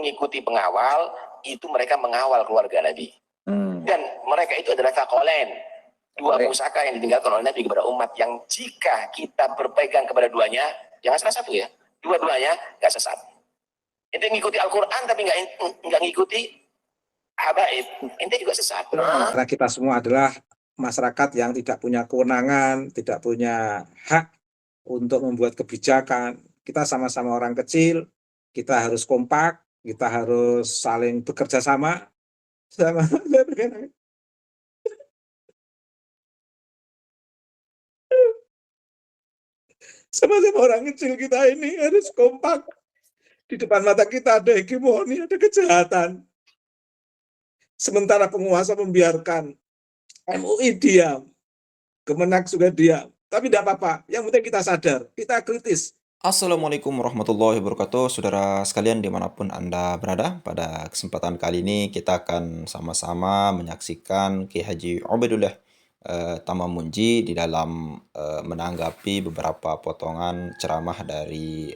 mengikuti pengawal, itu mereka mengawal keluarga Nabi. Dan mereka itu adalah thaqalain, dua pusaka yang ditinggalkan oleh Nabi kepada umat, yang jika kita berpegang kepada duanya, jangan salah satu ya, dua-duanya nggak sesat. Ente ngikuti Al-Quran tapi nggak ngikuti habaib, ente juga sesat. Karena kita semua adalah masyarakat yang tidak punya kewenangan, tidak punya hak untuk membuat kebijakan. Kita sama-sama orang kecil, kita harus kompak, kita harus saling bekerja sama. Sama-sama orang kecil kita ini harus kompak. Di depan mata kita ada hegemoni, ada kejahatan. Sementara penguasa membiarkan, MUI diam, Kemenak juga diam. Tapi tidak apa-apa, yang penting kita sadar, kita kritis. Assalamualaikum warahmatullahi wabarakatuh, saudara sekalian dimanapun Anda berada. Pada kesempatan kali ini kita akan sama-sama menyaksikan Kiai Haji Ubaidullah Tamamunji di dalam menanggapi beberapa potongan ceramah dari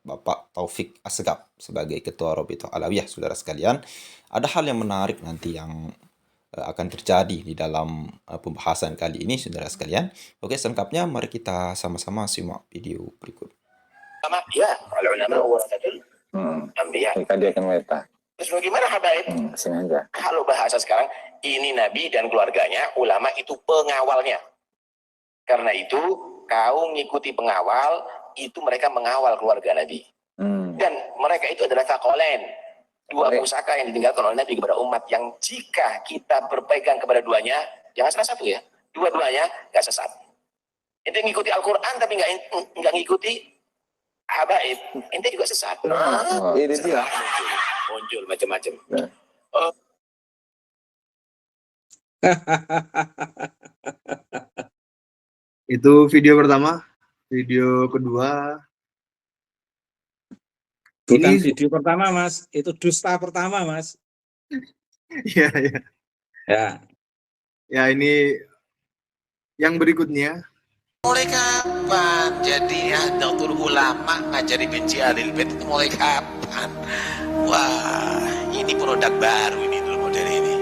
Bapak Taufik Assegaf sebagai Ketua Rabithah Alawiyah. Saudara sekalian, ada hal yang menarik nanti yang akan terjadi di dalam pembahasan kali ini, saudara sekalian. Oke, selengkapnya mari kita sama-sama simak video berikut. Ya, kalau ulama warasatul anbiya. Dia akan meta. Terus bagaimana habaib? Sengaja. Kalau bahasa sekarang, ini Nabi dan keluarganya, ulama itu pengawalnya. Karena itu, kau ngikuti pengawal, itu mereka mengawal keluarga Nabi. Dan mereka itu adalah thaqalain, dua pusaka yang ditinggalkan oleh Nabi kepada umat, yang jika kita berpegang kepada duanya, jangan salah satu ya, dua-duanya nggak sesat. Ente ngikuti Al-Quran tapi nggak ngikuti habaib, ente juga sesat. Ini dia. Muncul macam-macam. Itu video pertama. Video kedua. Bukan Ini video pertama, Mas. Itu dusta pertama, Mas. ya, ya. Ya. Ya, ini yang berikutnya. Mulai kapan jadi Nahdlatul Ulama ngajari benci Ahlul Bait itu mulai kapan? Wah, ini produk baru ini dulu model ini.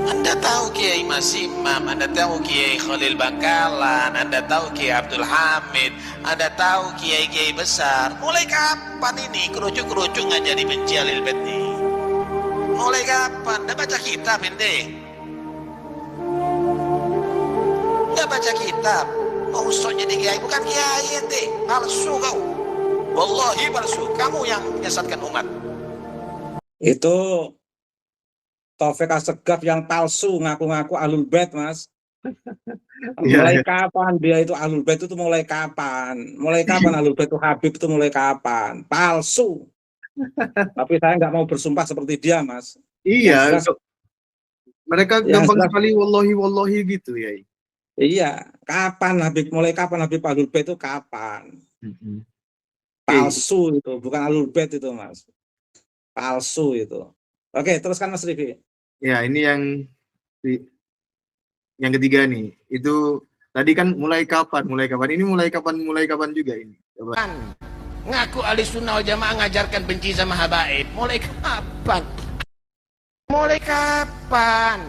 Anda tahu Kiai Mas Imam, Anda tahu Kiai Khalil Bangkalan, Anda tahu Kiai Abdul Hamid, Anda tahu Kiai-Kiai besar. Mulai kapan ini kerucuk-kerucuk ngajari benci Ahlul Bait ini? Mulai kapan? Anda baca kitab ente? Nggak baca kitab, mau sok jadi kiai, bukan kiai ente, palsu kau. Wallahi palsu, kamu yang menyesatkan umat. Itu Taufik Assegaf yang palsu, ngaku-ngaku Ahlul Bait, Mas. Mulai kapan dia itu Ahlul Bait itu mulai kapan? Mulai kapan Ahlul Bait itu Habib itu mulai kapan? Palsu. Tapi saya nggak mau bersumpah seperti dia, Mas. Iya, mereka gampang sekali wallahi gitu ya. Iya, kapan Habib, mulai kapan Habib Ahlul Bait itu kapan? Palsu itu, bukan Ahlul Bait itu, Mas. Palsu itu. Oke, teruskan Mas Rifi. Ya, ini yang ketiga nih. Itu tadi kan mulai kapan? Ini mulai kapan juga ini. Coba. Ngaku ahli sunnah wal jamaah ngajarkan benci sama habaib. Mulai kapan? Mulai kapan?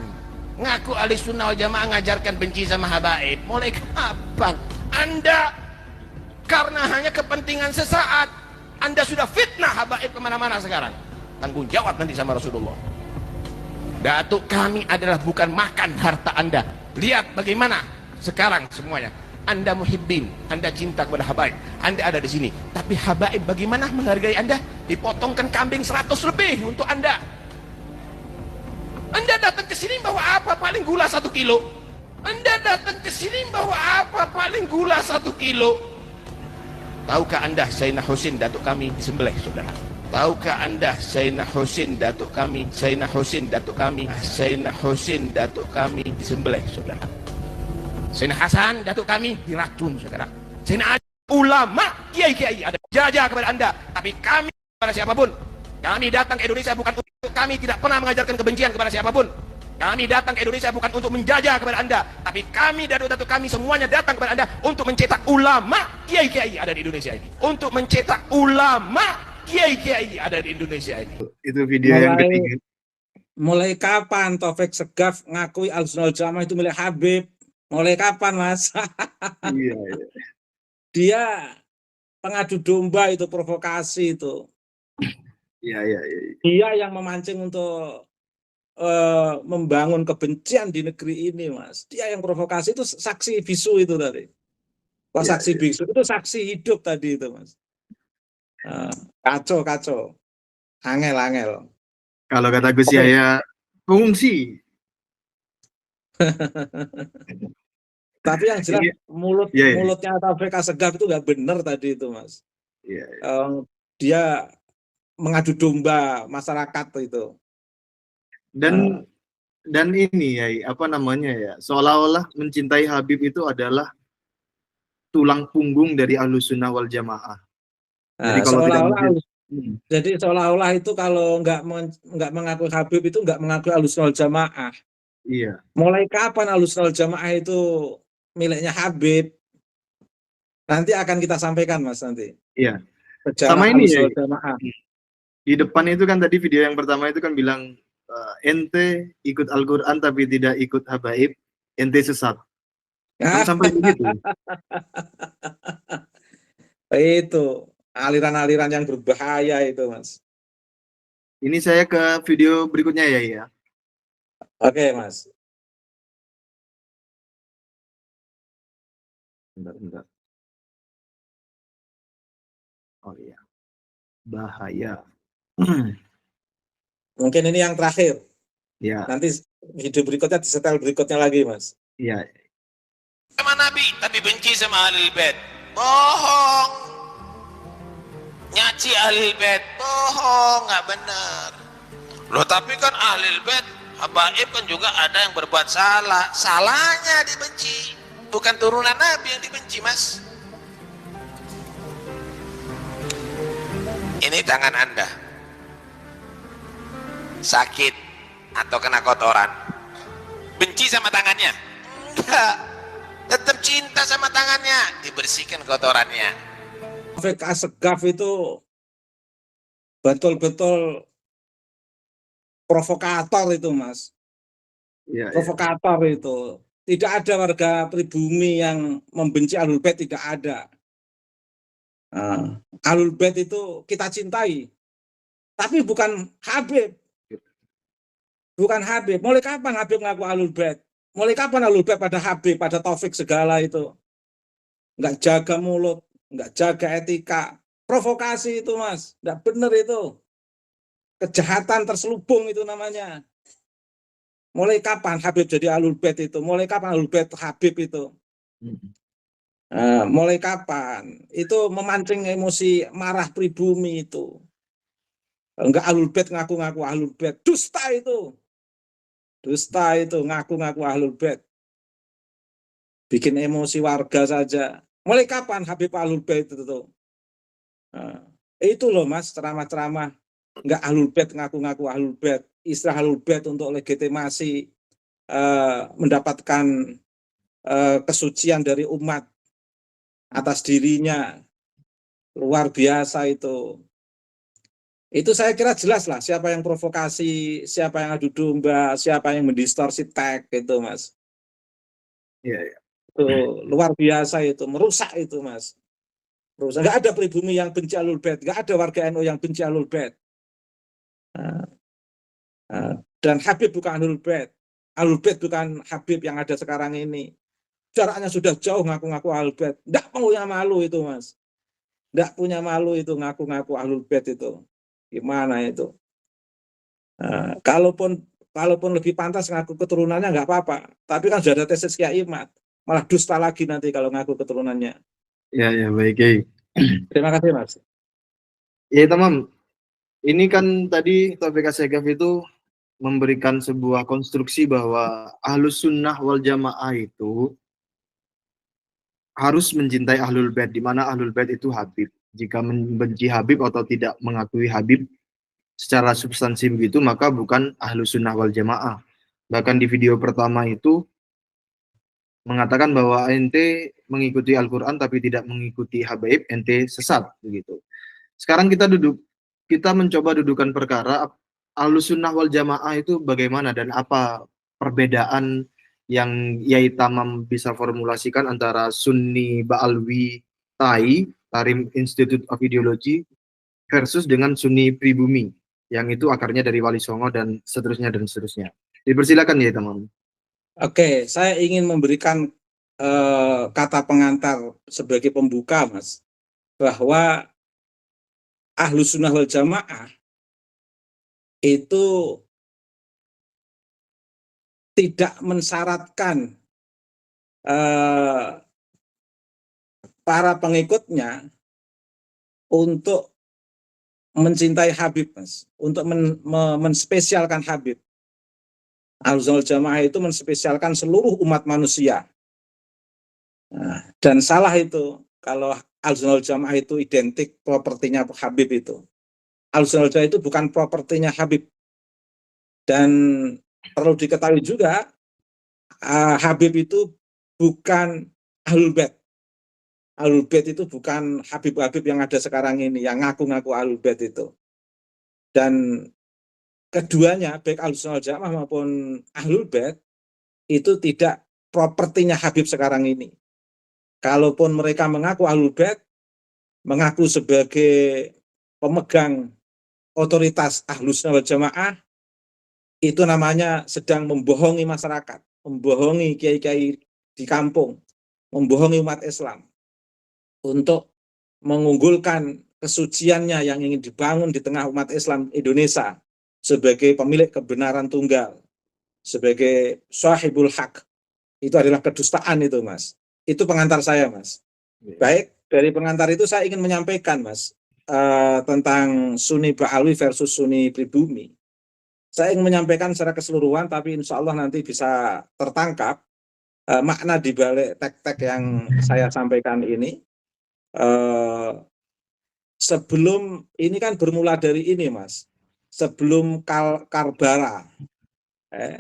Ngaku ahli sunnah wal jamaah ngajarkan benci sama habaib. Mulai kapan? Anda karena hanya kepentingan sesaat, Anda sudah fitnah habaib kemana-mana sekarang. Tanggung jawab nanti sama Rasulullah. Datuk kami adalah bukan makan harta Anda. Lihat bagaimana sekarang semuanya. Anda muhibbin, Anda cinta kepada habaib, Anda ada di sini. Tapi habaib bagaimana menghargai Anda? Dipotongkan kambing 100 lebih untuk Anda. Anda datang ke sini bawa apa paling gula 1 kilo? Anda datang ke sini bawa apa paling gula 1 kilo? Tahukah Anda Sayyidina Husain datuk kami disembelih, saudara? Tahukah Anda Sayyidina Husain datuk kami, Sayyidina Husain datuk kami, Sayyidina Husain datuk kami disembelih, saudara? Sayyidina Hasan datuk kami diracun, saudara. Sayyidina ulama, kiai-kiai ada jajah kepada Anda, tapi kami kepada siapapun. Kami datang ke Indonesia bukan untuk, kami tidak pernah mengajarkan kebencian kepada siapapun. Kami datang ke Indonesia bukan untuk menjajah kepada Anda, tapi kami datuk-datuk kami semuanya datang kepada Anda untuk mencetak ulama, kiai-kiai ada di Indonesia ini. Untuk mencetak ulama, kiai-kiai ada di Indonesia ini. Itu video yang ketiga. Mulai kapan Taufik Segaf ngakui Ahlussunnah wal Jamaah itu milik Habib? Mulai kapan, Mas? Iya. Dia pengadu domba itu, provokasi itu. Iya. Dia yang memancing untuk membangun kebencian di negeri ini, Mas. Dia yang provokasi, itu saksi bisu itu tadi. Wah, saksi bisu itu saksi hidup tadi itu, Mas. Kacau. Angel. Kalau kata Gus Yahya, pengungsi. Tapi yang jelas mulutnya Taufik Assegaf itu nggak benar tadi itu, Mas. Iya. Dia mengadu domba masyarakat itu. Dan ini ya, apa namanya ya, seolah-olah mencintai Habib itu adalah tulang punggung dari Ahlussunnah wal Jamaah. Jadi kalau seolah-olah itu kalau nggak mengaku Habib itu nggak mengaku Ahlussunnah wal Jamaah. Iya. Mulai kapan Ahlussunnah wal Jamaah itu miliknya Habib? Nanti akan kita sampaikan, Mas, nanti. Iya. Sejarah Sama ini ya. Jamaah. Di depan itu kan tadi video yang pertama itu kan bilang ente ikut Al-Quran tapi tidak ikut habaib, ente sesat. Kan sampai begitu. Itu aliran-aliran yang berbahaya itu, Mas. Ini saya ke video berikutnya ya. Oke, Mas. Bentar. Oh iya. Bahaya. Mungkin ini yang terakhir. Ya. Nanti video berikutnya disetel berikutnya lagi, Mas. Iya. Sama Nabi, tapi benci sama Ahlul Bait. Bohong. Nyaci Ahlul Bait. Bohong, nggak benar. Loh, tapi kan Ahlul Bait, habaib kan juga ada yang berbuat salah. Salahnya dibenci. Bukan turunan Nabi yang dibenci, Mas. Ini tangan Anda sakit atau kena kotoran, benci sama tangannya? Enggak, tetap cinta sama tangannya, dibersihkan kotorannya. Taufik Assegaf itu betul-betul provokator itu, Mas. Ya. Provokator itu. Tidak ada warga pribumi yang membenci Ahlul Bait, tidak ada. Ahlul Bait itu kita cintai, tapi bukan Habib. Bukan Habib. Mulai kapan Habib ngaku Ahlul Bait? Mulai kapan Ahlul Bait pada Habib, pada Taufik segala itu? Nggak jaga mulut, nggak jaga etika. Provokasi itu, Mas. Nggak benar itu. Kejahatan terselubung itu namanya. Mulai kapan Habib jadi Ahlul Bait itu? Mulai kapan Ahlul Bait Habib itu? Mulai kapan? Itu memancing emosi marah pribumi itu. Enggak Ahlul Bait ngaku-ngaku Ahlul Bait. Dusta itu. Dusta itu ngaku-ngaku Ahlul Bait. Bikin emosi warga saja. Mulai kapan Habib Ahlul Bait itu? Itu loh, Mas, ceramah-ceramah. Enggak Ahlul Bait ngaku-ngaku Ahlul Bait. Istilah Ahlul Bait untuk legitimasi mendapatkan kesucian dari umat atas dirinya. Luar biasa itu. Itu saya kira jelas lah siapa yang provokasi, siapa yang adu domba, siapa yang mendistorsi teks itu, Mas. Iya. Itu luar biasa itu, merusak itu, Mas. Merusak. Nggak ada pribumi yang benci Ahlul Bait, nggak ada warga NU yang benci Ahlul Bait. Dan Habib bukan Ahlul Bait. Ahlul Bait bukan Habib yang ada sekarang ini. Jaraknya sudah jauh ngaku-ngaku Ahlul Bait. Nggak punya malu itu, Mas. Nggak punya malu itu ngaku-ngaku Ahlul Bait itu. Gimana itu? Kalaupun lebih pantas ngaku keturunannya nggak apa-apa. Tapi kan sudah ada tesis Kiai Imad. Malah dusta lagi nanti kalau ngaku keturunannya. Ya, baik, Kiai. Terima kasih, Mas. Ya, teman. Ini kan tadi Taufik Assegaf itu memberikan sebuah konstruksi bahwa Ahlussunnah wal Jamaah itu harus mencintai Ahlul Bait, di mana Ahlul Bait itu Habib. Jika membenci Habib atau tidak mengakui Habib secara substansi begitu, maka bukan Ahlussunnah wal Jamaah. Bahkan di video pertama itu mengatakan bahwa ente mengikuti Al-Quran tapi tidak mengikuti habaib, ente sesat begitu. Sekarang kita duduk kita mencoba dudukan perkara Ahlussunnah wal Jamaah itu bagaimana dan apa perbedaan yang Yai Tamam bisa formulasikan antara Sunni Ba'alwi Tarim Institute of Ideology versus dengan Sunni Pribumi yang itu akarnya dari Wali Songo dan seterusnya dan seterusnya. Dipersilakan Yai Tamam. Oke, saya ingin memberikan kata pengantar sebagai pembuka, Mas, bahwa Ahlussunnah wal Jamaah itu tidak mensyaratkan para pengikutnya untuk mencintai Habib, Mas, untuk menspesialkan Habib. Ahlussunnah wal Jamaah itu menspesialkan seluruh umat manusia. Nah, dan salah itu kalau Ahlussunnah wal Jamaah itu identik propertinya Habib itu. Ahlussunnah wal Jamaah itu bukan propertinya Habib. Dan perlu diketahui juga Habib itu bukan Ahlul Bait. Ahlul Bait itu bukan Habib-Habib yang ada sekarang ini yang ngaku-ngaku Ahlul Bait itu. Dan keduanya baik Ahlussunnah wal Jamaah maupun Ahlul Bait itu tidak propertinya Habib sekarang ini. Kalaupun mereka mengaku Ahlul Bait, mengaku sebagai pemegang otoritas Ahlussunnah wal Jamaah, itu namanya sedang membohongi masyarakat, membohongi kiai-kiai di kampung, membohongi umat Islam untuk mengunggulkan kesuciannya yang ingin dibangun di tengah umat Islam Indonesia sebagai pemilik kebenaran tunggal, sebagai sahibul haq. Itu adalah kedustaan itu, Mas. Itu pengantar saya, Mas. Baik, dari pengantar itu saya ingin menyampaikan, Mas, tentang Sunni Ba'alwi versus Sunni Pribumi. Saya ingin menyampaikan secara keseluruhan, tapi insya Allah nanti bisa tertangkap makna di balik tek-tek yang saya sampaikan ini. Sebelum ini kan bermula dari ini, Mas. Sebelum Karbala,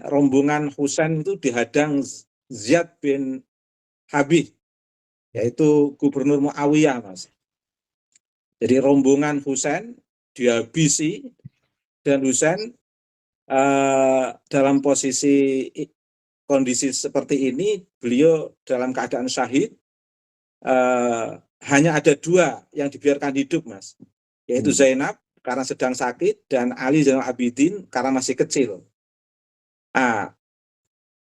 rombongan Husain itu dihadang Ziyad bin Habib, yaitu gubernur Muawiyah, Mas. Jadi rombongan Husain dihabisi dan Husain dalam posisi kondisi seperti ini, beliau dalam keadaan syahid, hanya ada dua yang dibiarkan hidup, Mas, yaitu Zainab karena sedang sakit dan Ali Zainal Abidin karena masih kecil.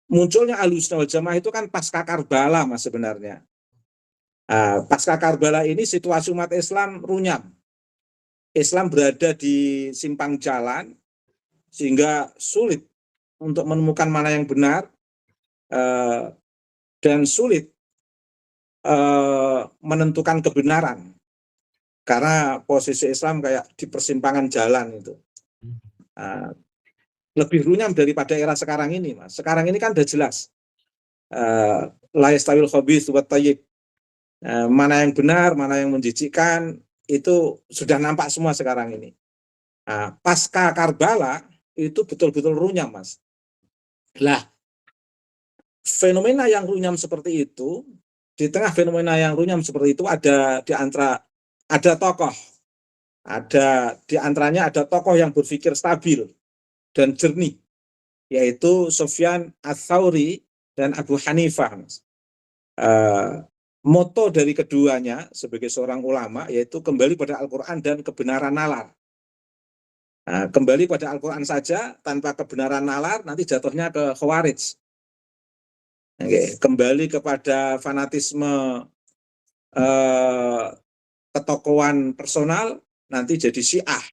Munculnya Ahlussunnah wal Jamaah itu kan pasca Karbala, Mas, sebenarnya. Pasca Karbala ini situasi umat Islam runyam. Islam berada di simpang jalan sehingga sulit untuk menemukan mana yang benar dan sulit menentukan kebenaran karena posisi Islam kayak di persimpangan jalan itu. Lebih runyam daripada era sekarang ini, Mas. Sekarang ini kan udah jelas la yastawil khabith wat thayyib, mana yang benar, mana yang menjijikkan, itu sudah nampak semua sekarang ini. Pasca Karbala itu betul-betul runyam, Mas. Lah, fenomena yang runyam seperti itu, di tengah fenomena yang runyam seperti itu ada tokoh, di antaranya ada tokoh yang berpikir stabil dan jernih, yaitu Sufyan Ats-Tsauri dan Abu Hanifah, Mas. Moto dari keduanya sebagai seorang ulama yaitu kembali pada Al-Quran dan kebenaran nalar. Kembali pada Al-Quran saja tanpa kebenaran nalar nanti jatuhnya ke Khawarij. Kembali kepada fanatisme ketokohan personal nanti jadi Syiah.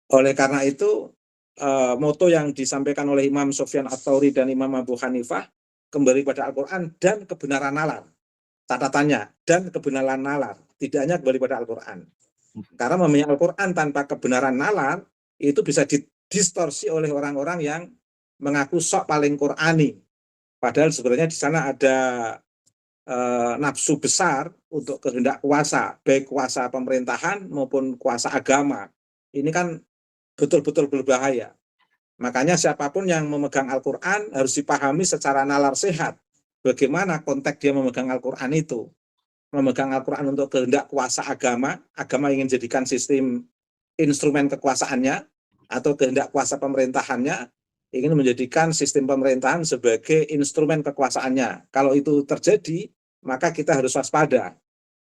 Oleh karena itu moto yang disampaikan oleh Imam Sufyan Ats-Tsauri dan Imam Abu Hanifah kembali pada Al-Quran dan kebenaran nalar. Catatannya, dan kebenaran nalar. Tidak hanya kembali pada Al-Quran. Karena mempunyai Al-Quran tanpa kebenaran nalar, itu bisa didistorsi oleh orang-orang yang mengaku sok paling Qur'ani. Padahal sebenarnya di sana ada nafsu besar untuk kehendak kuasa, baik kuasa pemerintahan maupun kuasa agama. Ini kan betul-betul berbahaya. Makanya siapapun yang memegang Al-Quran harus dipahami secara nalar sehat. Bagaimana konteks dia memegang Al-Quran itu. memegang Al-Quran untuk kehendak kuasa agama ingin jadikan sistem instrumen kekuasaannya, atau kehendak kuasa pemerintahannya ingin menjadikan sistem pemerintahan sebagai instrumen kekuasaannya. Kalau itu terjadi, maka kita harus waspada.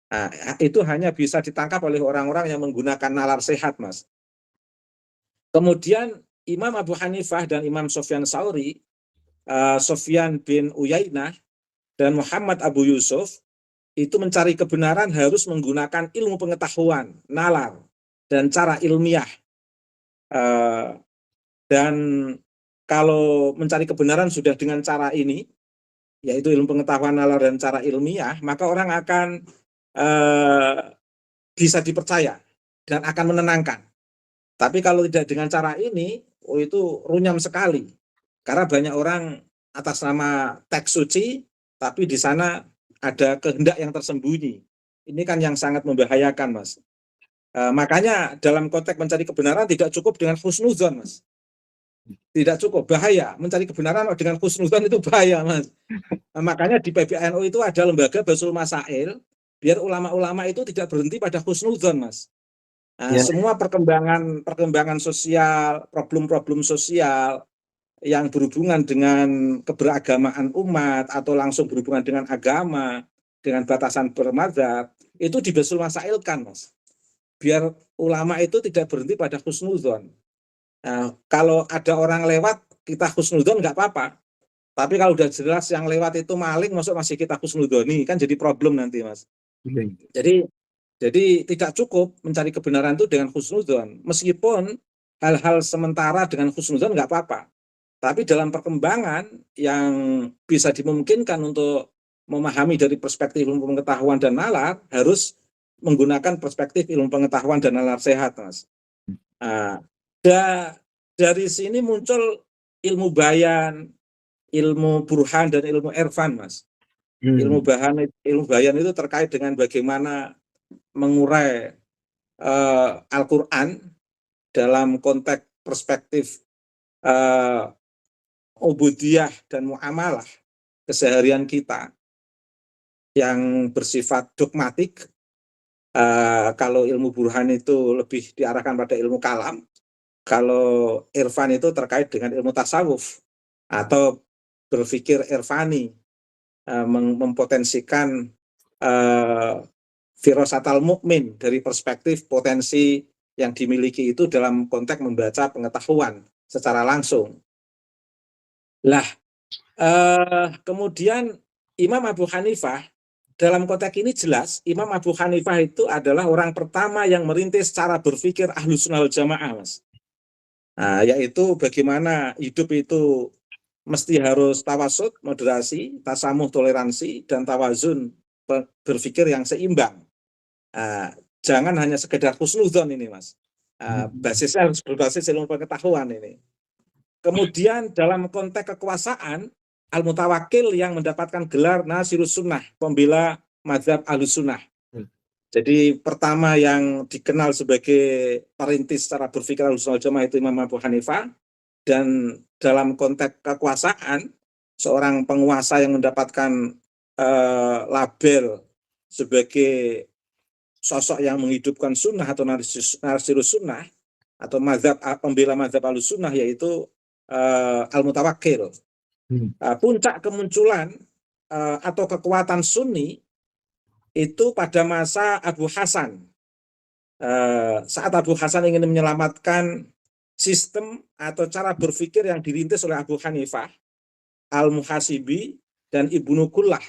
Nah, itu hanya bisa ditangkap oleh orang-orang yang menggunakan nalar sehat, Mas. Kemudian Imam Abu Hanifah dan Imam Sufyan Tsauri, Sufyan bin Uyainah dan Muhammad Abu Yusuf itu mencari kebenaran harus menggunakan ilmu pengetahuan, nalar, dan cara ilmiah. Dan kalau mencari kebenaran sudah dengan cara ini, yaitu ilmu pengetahuan, nalar, dan cara ilmiah, maka orang akan bisa dipercaya dan akan menenangkan. Tapi kalau tidak dengan cara ini, itu runyam sekali. Karena banyak orang atas nama teks suci, tapi di sana ada kehendak yang tersembunyi. Ini kan yang sangat membahayakan, Mas. Makanya dalam konteks mencari kebenaran tidak cukup dengan husnudzon, Mas. Tidak cukup, bahaya. Mencari kebenaran dengan husnudzon itu bahaya, Mas. Makanya di PBNU itu ada lembaga Basul Masail, biar ulama-ulama itu tidak berhenti pada husnudzon, Mas. Semua perkembangan sosial, problem-problem sosial yang berhubungan dengan keberagamaan umat atau langsung berhubungan dengan agama, dengan batasan bermadzhab, itu dibasul masailkan, Mas. Biar ulama itu tidak berhenti pada husnudzon. Nah, kalau ada orang lewat, kita husnudzon nggak apa-apa. Tapi kalau udah jelas yang lewat itu maling, masih kita husnudzoni, kan jadi problem nanti, Mas. Jadi tidak cukup mencari kebenaran itu dengan husnudzon. Meskipun hal-hal sementara dengan husnudzon nggak apa-apa. Tapi dalam perkembangan yang bisa dimungkinkan untuk memahami dari perspektif ilmu pengetahuan dan nalar, harus menggunakan perspektif ilmu pengetahuan dan nalar sehat, Mas. Dari sini muncul ilmu bayan, ilmu burhan, dan ilmu irfan, Mas. Ilmu bayan itu terkait dengan bagaimana mengurai Al-Quran dalam konteks perspektif ubudiyah dan muamalah keseharian kita yang bersifat dogmatik. Kalau ilmu burhan itu lebih diarahkan pada ilmu kalam, kalau irfan itu terkait dengan ilmu tasawuf atau berpikir irfani, mempotensikan firosatal mukmin dari perspektif potensi yang dimiliki itu dalam konteks membaca pengetahuan secara langsung. Lah, kemudian Imam Abu Hanifah dalam konteks ini jelas Imam Abu Hanifah itu adalah orang pertama yang merintis cara berpikir Ahlus Sunnah wal Jamaah, Mas. Yaitu bagaimana hidup itu mesti harus tawasud, moderasi, tasamuh, toleransi, dan tawazun, berpikir yang seimbang. Jangan hanya sekedar husnudzon ini, Mas. Basisnya harus berbasis ilmu pengetahuan ini. Kemudian dalam konteks kekuasaan, Al-Mutawakkil yang mendapatkan gelar Nasirus Sunnah, pembela mazhab Ahlus Sunnah. Jadi pertama yang dikenal sebagai perintis cara berpikir Ahlus Sunnah wal Jamaah itu Imam Abu Hanifah. Dan dalam konteks kekuasaan, seorang penguasa yang mendapatkan label sebagai sosok yang menghidupkan sunnah atau Nasirus Sunnah atau mazhab pembela mazhab Ahlus Sunnah, yaitu Al-Mutawakkil. Puncak kemunculan atau kekuatan Sunni itu pada masa Abu Hasan. Saat Abu Hasan ingin menyelamatkan sistem atau cara berpikir yang dirintis oleh Abu Hanifah, Al-Muhasibi, dan Ibnu Kullah.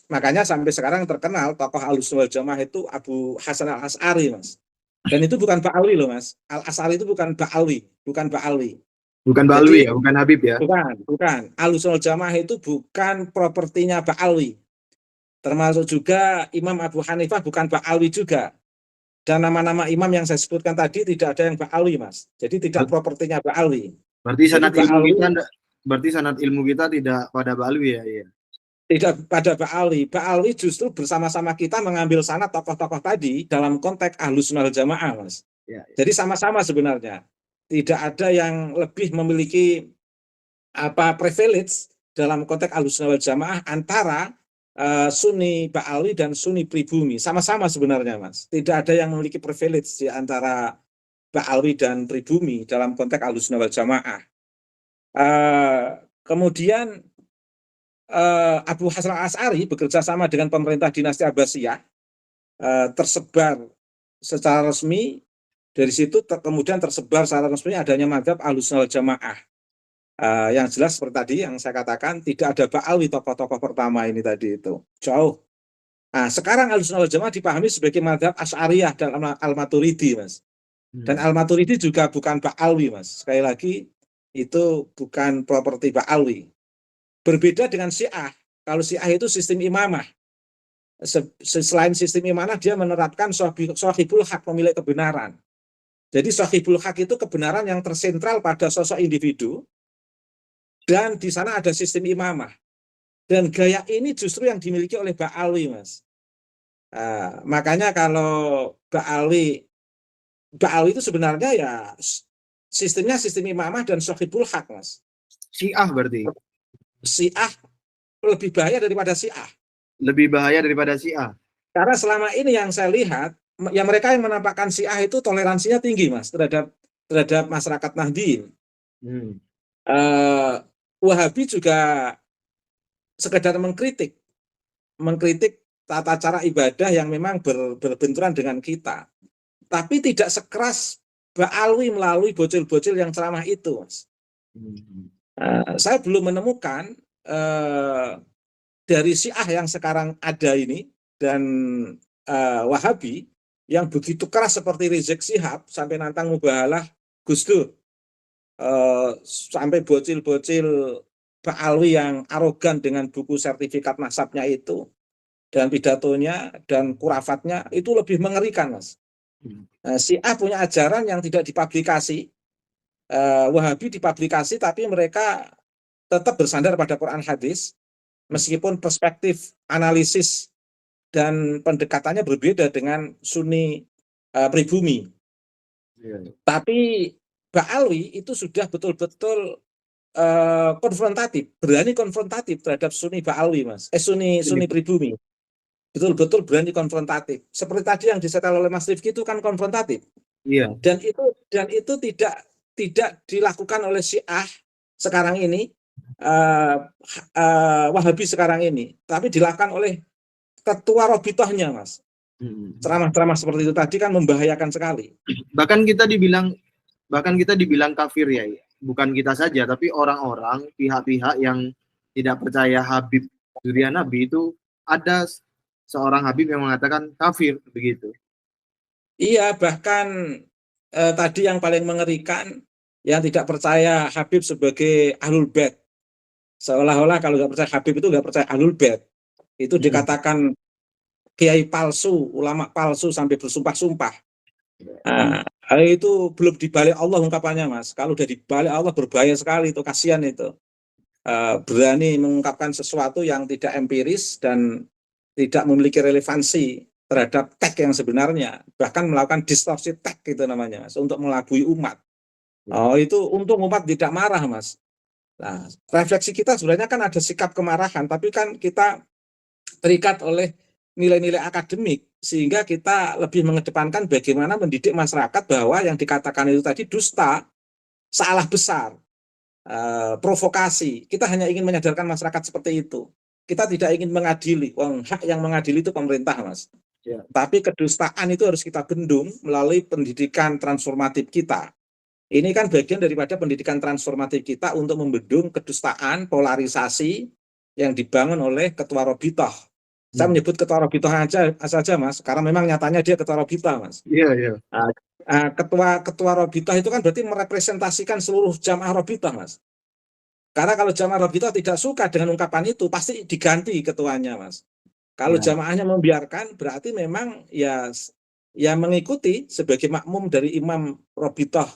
Makanya sampai sekarang terkenal tokoh Ahlus Sunnah wal Jamaah itu Abu Hasan Al-Asy'ari, Mas. Dan itu bukan Ba'alwi loh, Mas. Al-Asy'ari itu bukan Ba'alwi. Bukan Ba'alwi ya, bukan Habib ya? Bukan. Ahlus Sunnah wal Jamaah itu bukan propertinya Ba'alwi. Termasuk juga Imam Abu Hanifah bukan Ba'alwi juga. Dan nama-nama imam yang saya sebutkan tadi tidak ada yang Ba'alwi, Mas. Jadi tidak propertinya Ba'alwi. Berarti sanad ilmu kita tidak pada Ba'alwi ya? Iya. Tidak pada Ba'alwi. Ba'alwi justru bersama-sama kita mengambil sanad tokoh-tokoh tadi dalam konteks Ahlus Sunnah wal Jamaah, Mas. Ya. Jadi sama-sama sebenarnya. Tidak ada yang lebih memiliki privilege dalam konteks Ahlus Sunnah wal Jamaah antara Sunni Ba'alwi dan Sunni pribumi. Sama-sama sebenarnya, Mas. Tidak ada yang memiliki privilege di antara Ba'alwi dan pribumi dalam konteks Ahlussunnah wal Jamaah. Kemudian Abu Hasan al-Asy'ari bekerja sama dengan pemerintah dinasti Abbasiyah, tersebar secara resmi. Dari situ kemudian tersebar secara resmi adanya mazhab Ahlussunnah wal Jamaah. Yang jelas seperti tadi yang saya katakan, tidak ada Ba'alwi tokoh-tokoh pertama ini tadi itu. Jauh. Nah, sekarang Ahlussunnah wal Jamaah dipahami sebagai mazhab Asy'ariyah dan Al-Maturidi, Mas. Dan Al-Maturidi juga bukan Ba'alwi, Mas. Sekali lagi, itu bukan properti Ba'alwi. Berbeda dengan Syiah. Kalau Syiah itu sistem imamah. Selain sistem imamah, dia menerapkan shahibul haq, pemilik kebenaran. Jadi shahibul haq itu kebenaran yang tersentral pada sosok individu, dan di sana ada sistem imamah. Dan gaya ini justru yang dimiliki oleh Ba'alwi, Mas. Makanya kalau Ba'alwi itu sebenarnya ya sistemnya sistem imamah dan shahibul haq, Mas. Syiah berarti? Syiah lebih bahaya daripada Syiah. Lebih bahaya daripada Syiah? Karena selama ini yang saya lihat, ya mereka yang menampakkan Syiah itu toleransinya tinggi, Mas, terhadap masyarakat Nahdliyin. Wahabi juga sekedar mengkritik tata cara ibadah yang memang berbenturan dengan kita, tapi tidak sekeras Ba'alwi melalui bocil-bocil yang ceramah itu, Mas. Saya belum menemukan dari Syiah yang sekarang ada ini dan Wahabi yang begitu keras seperti Rizik Syihab sampai nantang mubahalah Gus Dur, sampai bocil-bocil Ba'alwi yang arogan dengan buku sertifikat nasabnya itu dan pidatonya dan kurafatnya itu lebih mengerikan, Mas. Syiah punya ajaran yang tidak dipublikasi, Wahabi dipublikasi, tapi mereka tetap bersandar pada Quran hadis meskipun perspektif analisis dan pendekatannya berbeda dengan Sunni pribumi. Tapi Ba'alwi itu sudah betul-betul konfrontatif, berani konfrontatif terhadap Sunni Ba'alwi, Mas. Sunni pribumi. Betul-betul berani konfrontatif. Seperti tadi yang disetel oleh Mas Rifki itu kan konfrontatif. Iya. Dan itu tidak dilakukan oleh Syiah sekarang ini, Wahabi sekarang ini, tapi dilakukan oleh ketua Robitohnya, Mas. Ceramah-ceramah seperti itu tadi kan membahayakan sekali. Bahkan kita dibilang kafir ya. Bukan kita saja, tapi orang-orang, pihak-pihak yang tidak percaya Habib Zuriya Nabi itu ada seorang Habib yang mengatakan kafir, begitu. Iya, bahkan tadi yang paling mengerikan, yang tidak percaya Habib sebagai Ahlul Bait. Seolah-olah kalau nggak percaya Habib itu nggak percaya Ahlul Bait. Itu dikatakan kiai palsu, ulama palsu sampai bersumpah-sumpah. Itu belum dibalik Allah ungkapannya, Mas. Kalau udah dibalik Allah berbahaya sekali, itu kasihan itu. Berani mengungkapkan sesuatu yang tidak empiris dan tidak memiliki relevansi terhadap teks yang sebenarnya, bahkan melakukan distorsi teks itu namanya, Mas, untuk melabui umat. Itu untung umat tidak marah, Mas. Nah, refleksi kita sebenarnya kan ada sikap kemarahan, tapi kan kita terikat oleh nilai-nilai akademik, sehingga kita lebih mengedepankan bagaimana mendidik masyarakat bahwa yang dikatakan itu tadi dusta, salah besar, provokasi. Kita hanya ingin menyadarkan masyarakat seperti itu. Kita tidak ingin mengadili. Hak yang mengadili itu pemerintah, Mas. Ya. Tapi kedustaan itu harus kita bendung melalui pendidikan transformatif kita. Ini kan bagian daripada pendidikan transformatif kita untuk membendung kedustaan, polarisasi yang dibangun oleh Ketua Robitoh. Saya menyebut Ketua Robitoh saja, Mas, karena memang nyatanya dia Ketua Robitoh, Mas. Iya, iya. Ketua Robitoh itu kan berarti merepresentasikan seluruh jamaah Robitoh, Mas. Karena kalau jamaah Robitoh tidak suka dengan ungkapan itu, pasti diganti ketuanya, Mas. Kalau jamaahnya membiarkan, berarti memang ya mengikuti sebagai makmum dari Imam Robitoh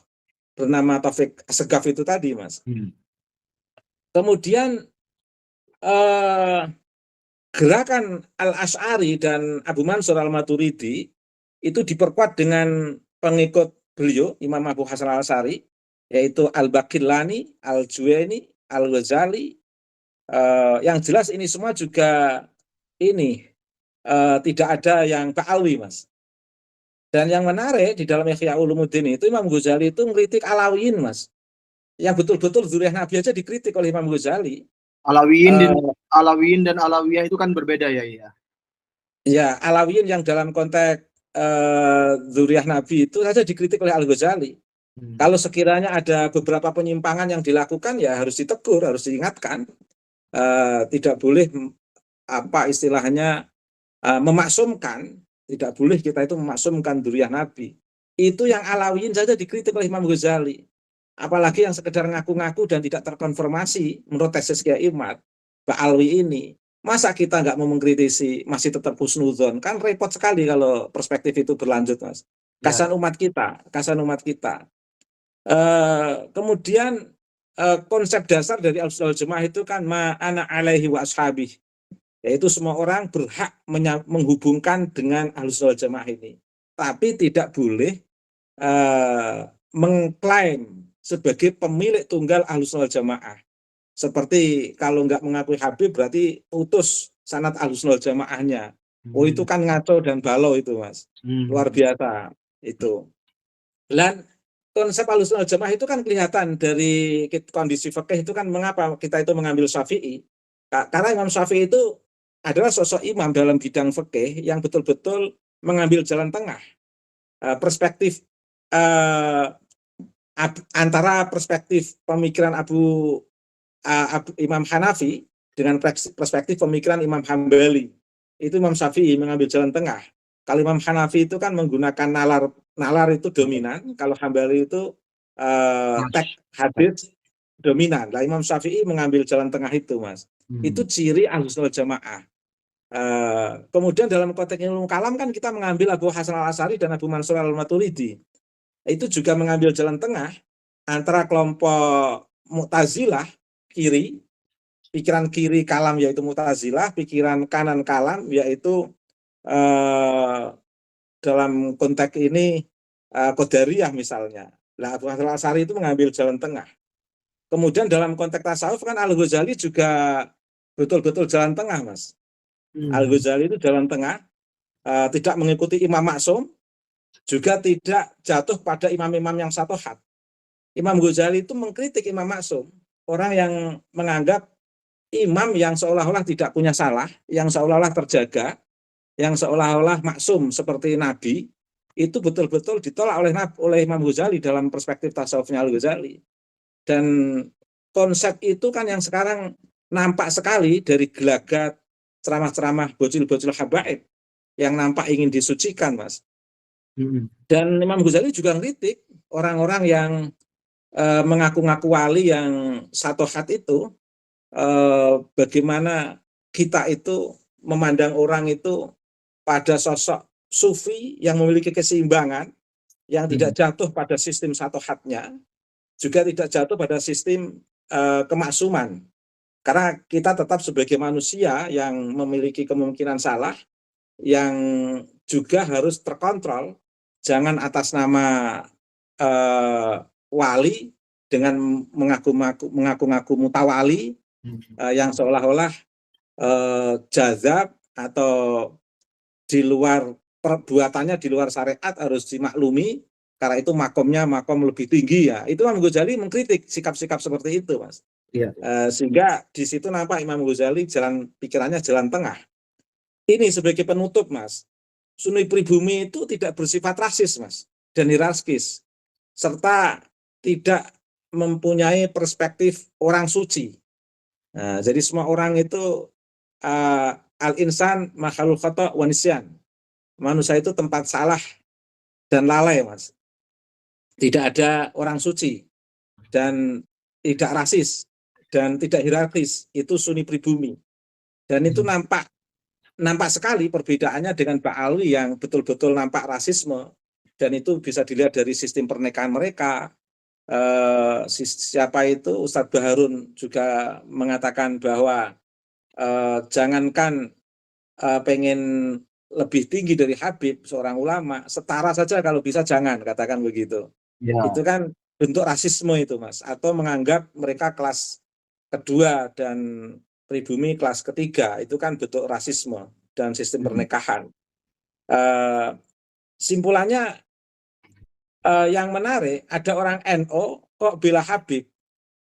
bernama Taufik Assegaf itu tadi, Mas. Kemudian gerakan Al-Asy'ari dan Abu Mansur Al-Maturidi itu diperkuat dengan pengikut beliau, Imam Abu Hasan Al-Asy'ari, yaitu Al-Baqillani, Al-Juwaini, Al-Ghazali. Yang jelas ini semua juga ini tidak ada yang Ba'alwi, Mas. Dan yang menarik di dalam Ihya Ulumuddin itu Imam Ghazali itu ngeritik Alawiyin, Mas. Yang betul-betul zuriyah Nabi aja dikritik oleh Imam Ghazali. Alawiyin dan Alawiyah itu kan berbeda ya. Ya, Alawiyin yang dalam konteks zuriyah Nabi itu saja dikritik oleh Al-Ghazali. Kalau sekiranya ada beberapa penyimpangan yang dilakukan ya harus ditegur, harus diingatkan. Tidak boleh apa istilahnya memaksumkan, tidak boleh kita itu memaksumkan zuriyah Nabi. Itu yang Alawiyin saja dikritik oleh Imam Ghazali. Apalagi yang sekedar ngaku-ngaku dan tidak terkonfirmasi menurut tesis Kiai Imad, Ba'alwi ini. Masa kita nggak mau mengkritisi, masih tetap husnudzon? Kan repot sekali kalau perspektif itu berlanjut, Mas. Kasihan umat kita, kasihan umat kita. Kemudian konsep dasar dari Ahlussunnah wal Jamaah itu kan ma'ana alaihi wa ashabi, yaitu semua orang berhak menghubungkan dengan Ahlussunnah wal Jamaah ini, tapi tidak boleh mengklaim sebagai pemilik tunggal Ahlussunnah wal Jamaah. Seperti kalau nggak mengakui Habib berarti putus sanad Ahlussunnah wal Jamaahnya. Oh itu kan ngaco dan balau itu, Mas. Luar biasa itu. Dan konsep Ahlussunnah wal Jamaah itu kan kelihatan dari kondisi fikih itu kan mengapa kita itu mengambil Syafi'i. Karena Imam Syafi'i itu adalah sosok imam dalam bidang fikih yang betul-betul mengambil jalan tengah. Perspektif antara perspektif pemikiran Imam Hanafi dengan perspektif pemikiran Imam Hambali. Itu Imam Syafi'i mengambil jalan tengah. Kalau Imam Hanafi itu kan menggunakan nalar itu dominan, kalau Hambali itu teks hadits dominan. Nah, Imam Syafi'i mengambil jalan tengah itu, Mas. Itu ciri Ahlussunnah wal Jamaah. Kemudian dalam konteks ilmu kalam kan kita mengambil Abu Hasan al-Asy'ari dan Abu Mansur al-Maturidi. Itu juga mengambil jalan tengah antara kelompok Mu'tazilah kiri, pikiran kiri kalam yaitu Mu'tazilah, pikiran kanan kalam yaitu dalam konteks ini Qadariyah misalnya. Nah, Abu Hasan al-Asy'ari itu mengambil jalan tengah. Kemudian dalam konteks tasawuf kan Al-Ghazali juga betul-betul jalan tengah, Mas. Al-Ghazali itu jalan tengah, tidak mengikuti Imam Maksum, juga tidak jatuh pada imam-imam yang satu had. Imam Ghazali itu mengkritik Imam Maksum, orang yang menganggap imam yang seolah-olah tidak punya salah, yang seolah-olah terjaga, yang seolah-olah maksum seperti Nabi, itu betul-betul ditolak oleh Imam Ghazali dalam perspektif tasawufnya Al-Ghazali. Dan konsep itu kan yang sekarang nampak sekali dari gelagat ceramah-ceramah bocil-bocil habaib yang nampak ingin disucikan, Mas. Dan Imam Ghazali juga ngeritik orang-orang yang mengaku-ngaku wali yang satu hat itu, bagaimana kita itu memandang orang itu pada sosok sufi yang memiliki keseimbangan, yang tidak jatuh pada sistem satu hatnya, juga tidak jatuh pada sistem kemaksuman. Karena kita tetap sebagai manusia yang memiliki kemungkinan salah, yang juga harus terkontrol, jangan atas nama wali dengan mengaku-ngaku mutawali yang seolah-olah jazab atau di luar perbuatannya di luar syariat harus dimaklumi karena itu makomnya makom lebih tinggi ya. Itu Imam Ghazali mengkritik sikap-sikap seperti itu, Mas. Iya. Sehingga di situ nampak Imam Ghazali pikirannya jalan tengah. Ini sebagai penutup, Mas. Sunni pribumi itu tidak bersifat rasis, Mas, dan hierarkis, serta tidak mempunyai perspektif orang suci. Nah, jadi semua orang itu al-insan makhluk khata' wa nisyan. Manusia itu tempat salah dan lalai, Mas. Tidak ada orang suci dan tidak rasis dan tidak hierarkis. Itu Sunni pribumi. Dan itu nampak sekali perbedaannya dengan Ba'alwi yang betul-betul nampak rasisme, dan itu bisa dilihat dari sistem pernikahan mereka. Siapa itu Ustadz Baharun juga mengatakan bahwa jangankan pengen lebih tinggi dari Habib seorang ulama, setara saja kalau bisa jangan, katakan begitu. Ya. Itu kan bentuk rasisme itu, Mas, atau menganggap mereka kelas kedua dan pribumi kelas ketiga itu kan bentuk rasisme dan sistem pernikahan. Simpulannya yang menarik, ada orang NU kok bela Habib,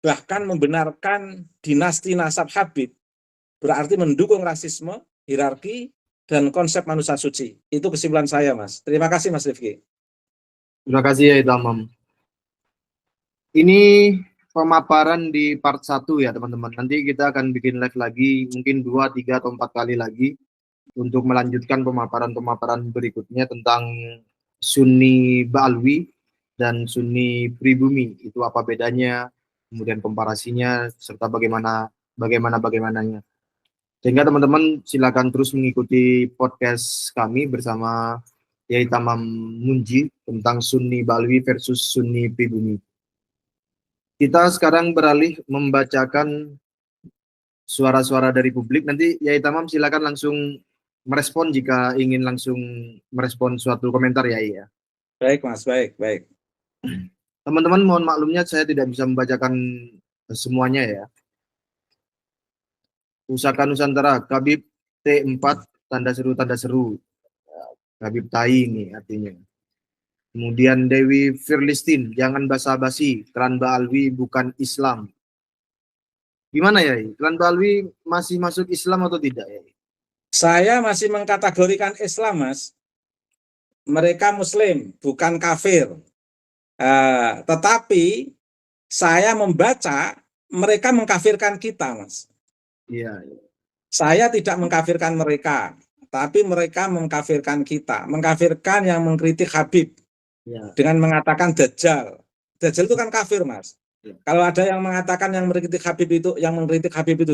bahkan membenarkan dinasti nasab Habib, berarti mendukung rasisme, hierarki, dan konsep manusia suci. Itu kesimpulan saya, Mas. Terima kasih, Mas Rifki. Terima kasih ya Tamam. Ini pemaparan di part 1 ya teman-teman. Nanti kita akan bikin live lagi, mungkin 2, 3, atau 4 kali lagi untuk melanjutkan pemaparan-pemaparan berikutnya tentang Sunni Ba'alwi dan Sunni Pribumi. Itu apa bedanya, kemudian komparasinya, serta bagaimananya. Sehingga teman-teman silakan terus mengikuti podcast kami bersama Yai Tamam Munji tentang Sunni Ba'alwi versus Sunni Pribumi. Kita sekarang beralih membacakan suara-suara dari publik. Nanti Yai Tamam silakan langsung merespon jika ingin langsung merespon suatu komentar Yai ya. Baik, Mas. Baik. Teman-teman mohon maklumnya saya tidak bisa membacakan semuanya ya. Pusaka Nusantara, Kabib T4, tanda seru. Kabib Tai ini artinya. Kemudian Dewi Firlistin, jangan basa-basi, klan Ba'alwi bukan Islam. Gimana ya? Klan Ba'alwi masih masuk Islam atau tidak ya? Saya masih mengkategorikan Islam, Mas. Mereka Muslim, bukan kafir. Tetapi saya membaca mereka mengkafirkan kita, Mas. Iya. Saya tidak mengkafirkan mereka, tapi mereka mengkafirkan kita. Mengkafirkan yang mengkritik Habib Ya. dengan mengatakan Dajjal. Dajjal itu kan kafir, Mas. Ya. Kalau ada yang mengatakan yang mengkritik Habib itu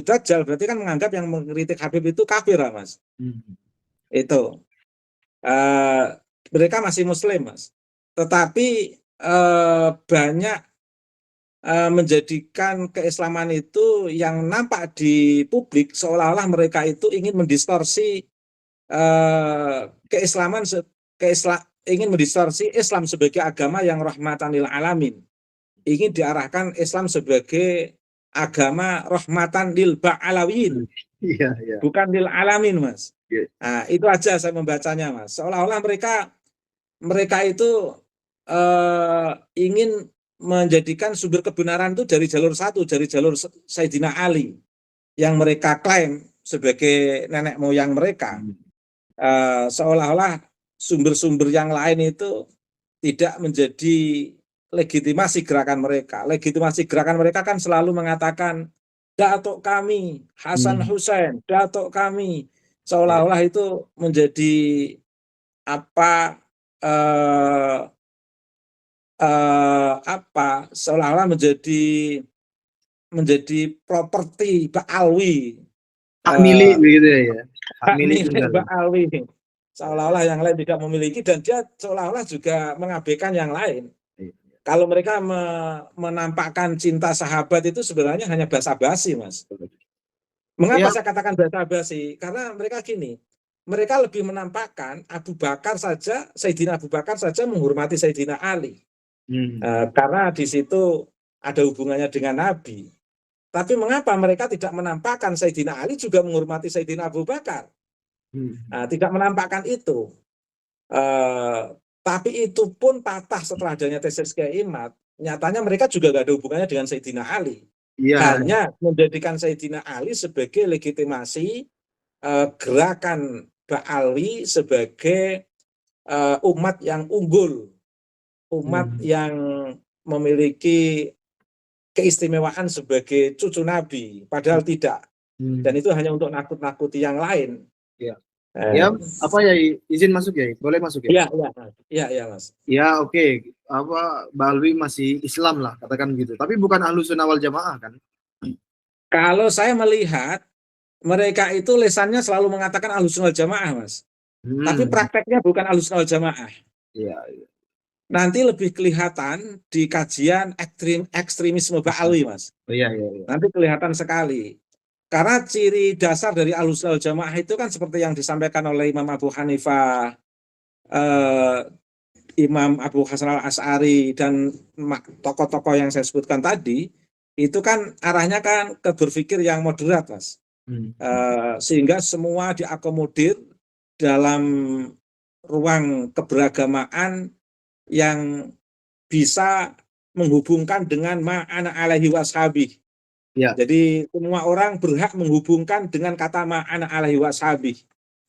Dajjal, berarti kan menganggap yang mengkritik Habib itu kafir, Mas. Itu. Mereka masih Muslim, Mas. Tetapi banyak menjadikan keislaman itu yang nampak di publik seolah-olah mereka itu ingin mendistorsi ingin mendistorsi Islam sebagai agama yang rahmatan lil alamin. Ingin diarahkan Islam sebagai agama rahmatan lil ba'alawin. Iya. Bukan lil alamin, Mas. Iya. Nah, itu aja saya membacanya, Mas. Seolah-olah mereka itu ingin menjadikan sumber kebenaran itu dari jalur satu, dari jalur Sayyidina Ali yang mereka klaim sebagai nenek moyang mereka. Seolah-olah sumber-sumber yang lain itu tidak menjadi legitimasi gerakan mereka. Legitimasi gerakan mereka kan selalu mengatakan datuk kami Hasan Hussein, datuk kami, seolah-olah itu menjadi seolah-olah menjadi properti Ba'alwi, Hak milik begitu ya. hak milik Ba'alwi, seolah-olah yang lain tidak memiliki, dan dia seolah-olah juga mengabaikan yang lain. Kalau mereka menampakkan cinta sahabat itu sebenarnya hanya basa-basi, Mas. Mengapa saya katakan basa-basi? Karena mereka gini, mereka lebih menampakkan Sayyidina Abu Bakar saja menghormati Sayyidina Ali. Karena di situ ada hubungannya dengan Nabi. Tapi mengapa mereka tidak menampakkan Sayyidina Ali juga menghormati Sayyidina Abu Bakar? Tidak menampakkan itu. Tapi itu pun patah setelah adanya tesis Kiai Imad. Nyatanya mereka juga tidak ada hubungannya dengan Sayyidina Ali. Hanya menjadikan Sayyidina Ali sebagai legitimasi gerakan Ba'alwi sebagai umat yang unggul, umat yang memiliki keistimewaan sebagai cucu Nabi, padahal tidak. Dan itu hanya untuk nakut-nakuti yang lain. Ya, apa ya, izin masuk ya? Boleh masuk ya? Iya, Mas. Ya, oke. Ba'alwi masih Islam lah, katakan gitu. Tapi bukan Ahlussunnah wal Jamaah kan? Kalau saya melihat mereka itu lesannya selalu mengatakan Ahlussunnah wal Jamaah, Mas. Tapi prakteknya bukan Ahlussunnah wal Jamaah. Iya. Nanti lebih kelihatan di kajian ekstremisme Ba'alwi, Mas. Iya. Nanti kelihatan sekali. Karena ciri dasar dari Ahlussunnah wal Jamaah itu kan seperti yang disampaikan oleh Imam Abu Hanifah, Imam Abu Hasan al-Asy'ari, dan tokoh-tokoh yang saya sebutkan tadi, itu kan arahnya kan ke berpikir yang moderat, Mas. Sehingga semua diakomodir dalam ruang keberagamaan yang bisa menghubungkan dengan ma'ana alaihi washabi. Ya. Jadi semua orang berhak menghubungkan dengan kata ma'ana alaihi washabi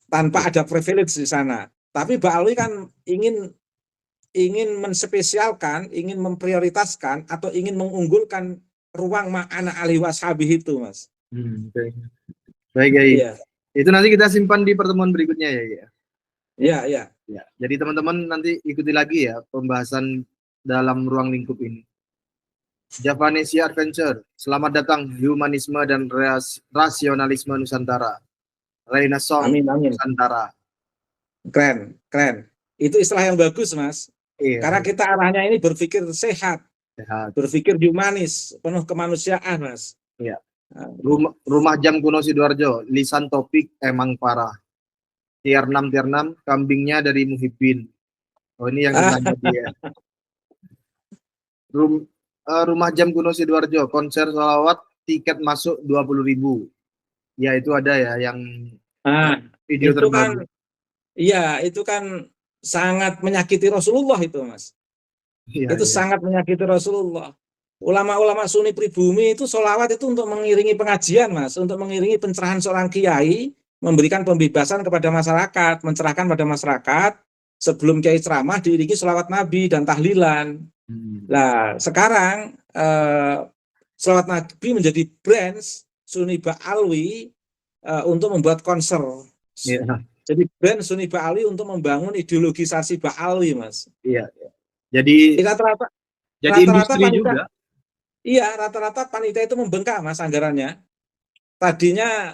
tanpa ada privilege di sana. Tapi Ba'alwi kan ingin menspesialkan, ingin memprioritaskan atau ingin mengunggulkan ruang ma'ana alaihi washabi itu, Mas. Baik, Yai. Iya. Itu nanti kita simpan di pertemuan berikutnya ya. Iya. Ya. Jadi teman-teman nanti ikuti lagi ya pembahasan dalam ruang lingkup ini. Javanesia Adventure, selamat datang humanisme dan rasionalisme Nusantara. Renaissance Amin. Nusantara. Keren. Itu istilah yang bagus, Mas. Iya. Karena kita arahnya ini berpikir sehat. Berpikir humanis, penuh kemanusiaan, Mas. Iya. Rumah jam kuno Sidoarjo, lisan topik emang parah. Tier 6, kambingnya dari Muhibin. Oh, ini yang ditanya dia. Rumah jam kuno Sidoarjo, konser sholawat, tiket masuk 20.000. Ya, itu ada ya yang video itu terbaru. Itu kan sangat menyakiti Rasulullah itu, Mas. Itu sangat menyakiti Rasulullah. Ulama-ulama Sunni pribumi itu sholawat itu untuk mengiringi pengajian, Mas, untuk mengiringi pencerahan seorang kiai, memberikan pembebasan kepada masyarakat, mencerahkan pada masyarakat. Sebelum kiai ceramah diiringi sholawat Nabi dan tahlilan. Nah, sekarang sholawat Nabi menjadi brand Sunni Ba'alwi untuk membuat konser. Jadi brand Sunni Ba'alwi untuk membangun ideologisasi Ba'alwi, Mas. Iya. Jadi rata-rata industri panitia, juga. Iya, rata-rata panitia itu membengkak, Mas, anggarannya. Tadinya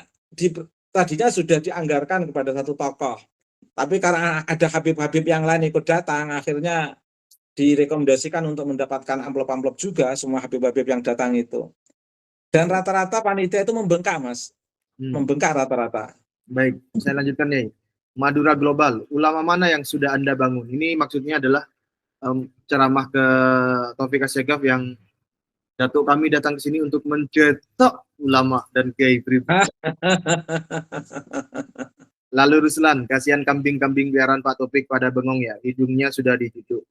sudah dianggarkan kepada satu tokoh. Tapi karena ada Habib-Habib yang lain ikut datang, akhirnya direkomendasikan untuk mendapatkan amplop-amplop juga semua Habib-Habib yang datang itu. Dan rata-rata panitia itu membengkak, Mas. Membengkak rata-rata. Baik, saya lanjutkan nih. Madura Global, ulama mana yang sudah Anda bangun? Ini maksudnya adalah ceramah ke Taufik Asyagaf yang Datuk kami datang ke sini untuk mencetak ulama dan kiai pribadi. Lalu Ruslan, kasihan kambing-kambing biaran Pak Taufik pada bengong ya, hidungnya sudah ditutup.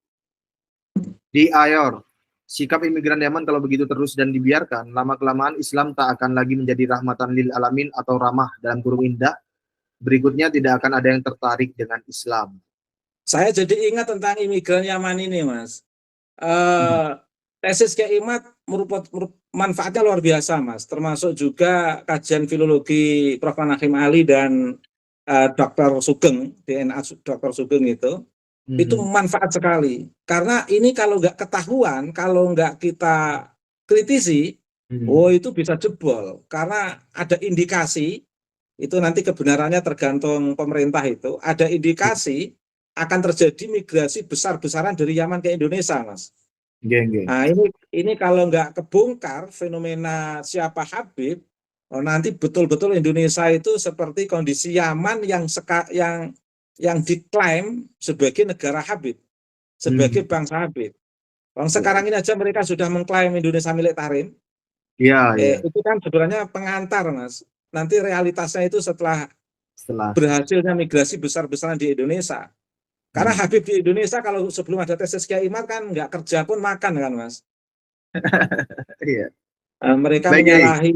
Di Ayor, sikap imigran Yaman kalau begitu terus dan dibiarkan, lama-kelamaan Islam tak akan lagi menjadi rahmatan lil alamin atau ramah dalam kurung indah. Berikutnya tidak akan ada yang tertarik dengan Islam. Saya jadi ingat tentang imigran Yaman ini, Mas. Tesis Kiai Imad manfaatnya luar biasa, Mas. Termasuk juga kajian filologi Prof. Nahim Ali dan Dr. Sugeng, DNA Dr. Sugeng itu manfaat sekali. Karena ini kalau nggak ketahuan, kalau nggak kita kritisi, itu bisa jebol. Karena ada indikasi, itu nanti kebenarannya tergantung pemerintah itu, ada indikasi akan terjadi migrasi besar-besaran dari Yaman ke Indonesia, Mas. Nah, ini kalau nggak kebongkar fenomena siapa Habib, nanti betul-betul Indonesia itu seperti kondisi Yaman yang diklaim sebagai negara Habib, sebagai bangsa Habib. Sekarang ini aja mereka sudah mengklaim Indonesia milik Tarim. Itu kan sebenarnya pengantar, Mas. Nanti realitasnya itu setelah berhasilnya migrasi besar-besaran di Indonesia. Karena Habib di Indonesia kalau sebelum ada tesis Kiai Imad kan nggak kerja pun makan kan, Mas. Iya. Mereka menyalahi,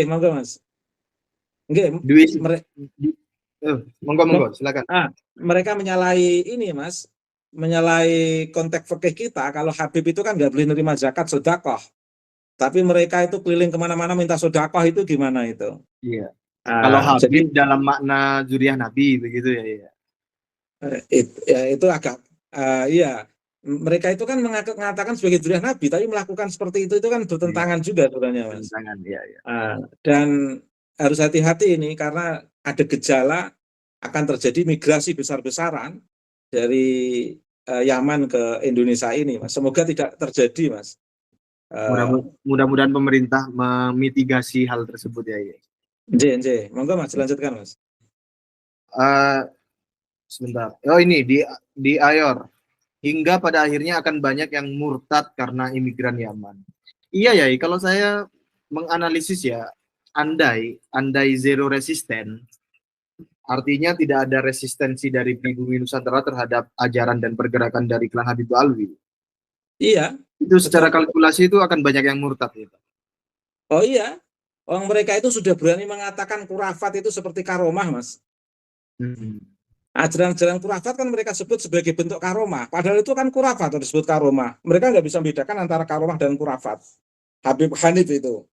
monggo Mas. Monggo, silakan. Mereka menyalahi ini, Mas, menyalahi konteks fikih kita. Kalau Habib itu kan nggak boleh nerima zakat sedekah. Tapi mereka itu keliling kemana-mana minta sedekah, itu gimana itu? Iya. Kalau Habib dalam makna zuriyah Nabi begitu ya. Iya. Itu agak mereka itu kan mengatakan sebagai zuriyah Nabi, tapi melakukan seperti itu kan bertentangan juga sebenarnya, Mas. Dan harus hati-hati ini karena ada gejala akan terjadi migrasi besar-besaran dari Yaman ke Indonesia ini, Mas. Semoga tidak terjadi, Mas. Mudah-mudahan pemerintah memitigasi hal tersebut ya. Monggo Mas, lanjutkan Mas. Sebentar. Ini di Ayor. Hingga pada akhirnya akan banyak yang murtad karena imigran Yaman. Iya ya, kalau saya menganalisis ya, andai zero resisten, artinya tidak ada resistensi dari pribumi Nusantara terhadap ajaran dan pergerakan dari klan Habib Alwi. Iya. Itu secara kalkulasi itu akan banyak yang murtad. Ya. Oh iya, orang mereka itu sudah berani mengatakan khurafat itu seperti karomah, Mas. Ajaran-ajaran khurafat kan mereka sebut sebagai bentuk karomah. Padahal itu kan khurafat atau disebut karomah. Mereka nggak bisa membedakan antara karomah dan khurafat. Habib Hanif itu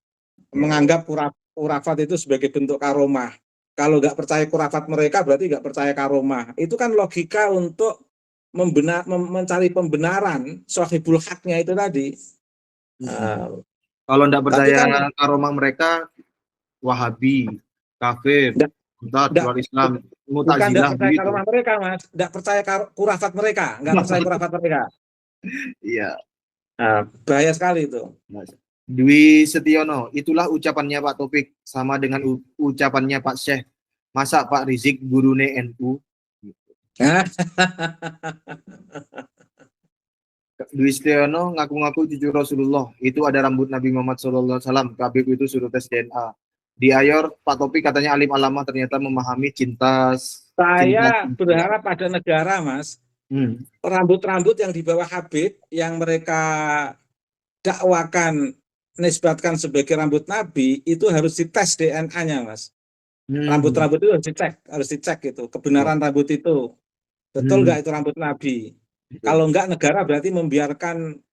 menganggap khurafat itu sebagai bentuk karomah. Kalau nggak percaya khurafat mereka berarti nggak percaya karomah. Itu kan logika untuk mencari pembenaran sohibul haknya itu tadi. Kalau tidak percaya karomah mereka, Wahabi, kafir, luar Islam, Bukan tidak percaya karomah mereka, Mas. Tidak percaya khurafat mereka, nggak percaya khurafat mereka. Iya. Bahaya sekali itu. Dwi Setiono, itulah ucapannya Pak Taufik, sama dengan ucapannya Pak Syekh. Masa Pak Rizik gurune NU? Dwi Setiono ngaku-ngaku cucu Rasulullah. Itu ada rambut Nabi Muhammad SAW. Habib itu suruh tes DNA. Di Ayor, Pak Taufik katanya alim alama ternyata memahami cinta. Saya berharap pada negara, Mas. Rambut-rambut yang dibawa Habib, yang mereka dakwakan, nisbatkan sebagai rambut Nabi, itu harus dites DNA-nya, Mas. Rambut-rambut itu harus dicek itu, kebenaran rambut itu. Betul nggak itu rambut Nabi? Kalau enggak, negara berarti membiarkan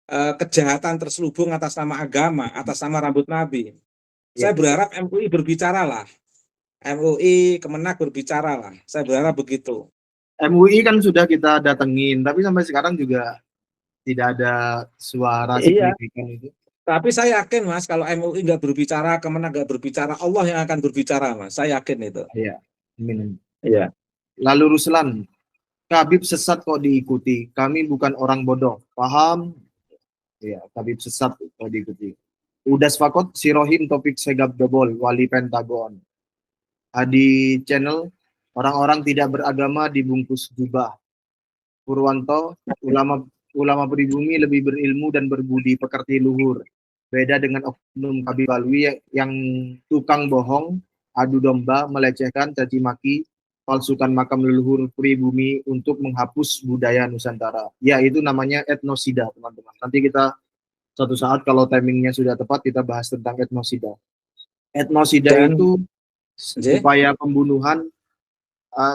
kejahatan terselubung atas nama agama, atas nama rambut Nabi. Saya berharap MUI berbicara lah. MUI, Kemenak berbicara lah. Saya berharap begitu. MUI kan sudah kita datengin, tapi sampai sekarang juga tidak ada suara signifikan itu. Tapi saya yakin, Mas, kalau MUI nggak berbicara, Kemenak nggak berbicara, Allah yang akan berbicara, Mas. Saya yakin itu. Iya. Amin. Iya. Lalu Ruslan, Habib sesat kok diikuti. Kami bukan orang bodoh. Paham? Ya, Habib sesat kok diikuti. Udas Fakot, Sirohim, Topik Segap Dobol, Wali Pentagon. Adi Channel, orang-orang tidak beragama dibungkus jubah. Purwanto, ulama pribumi lebih berilmu dan berbudi pekerti luhur. Beda dengan oknum Habib Alwi yang tukang bohong, adu domba, melecehkan, caci maki, palsukan makam leluhur pribumi untuk menghapus budaya Nusantara. Ya, itu namanya etnosida, teman-teman. Nanti kita suatu saat kalau timingnya sudah tepat, kita bahas tentang etnosida. Etnosida itu upaya pembunuhan,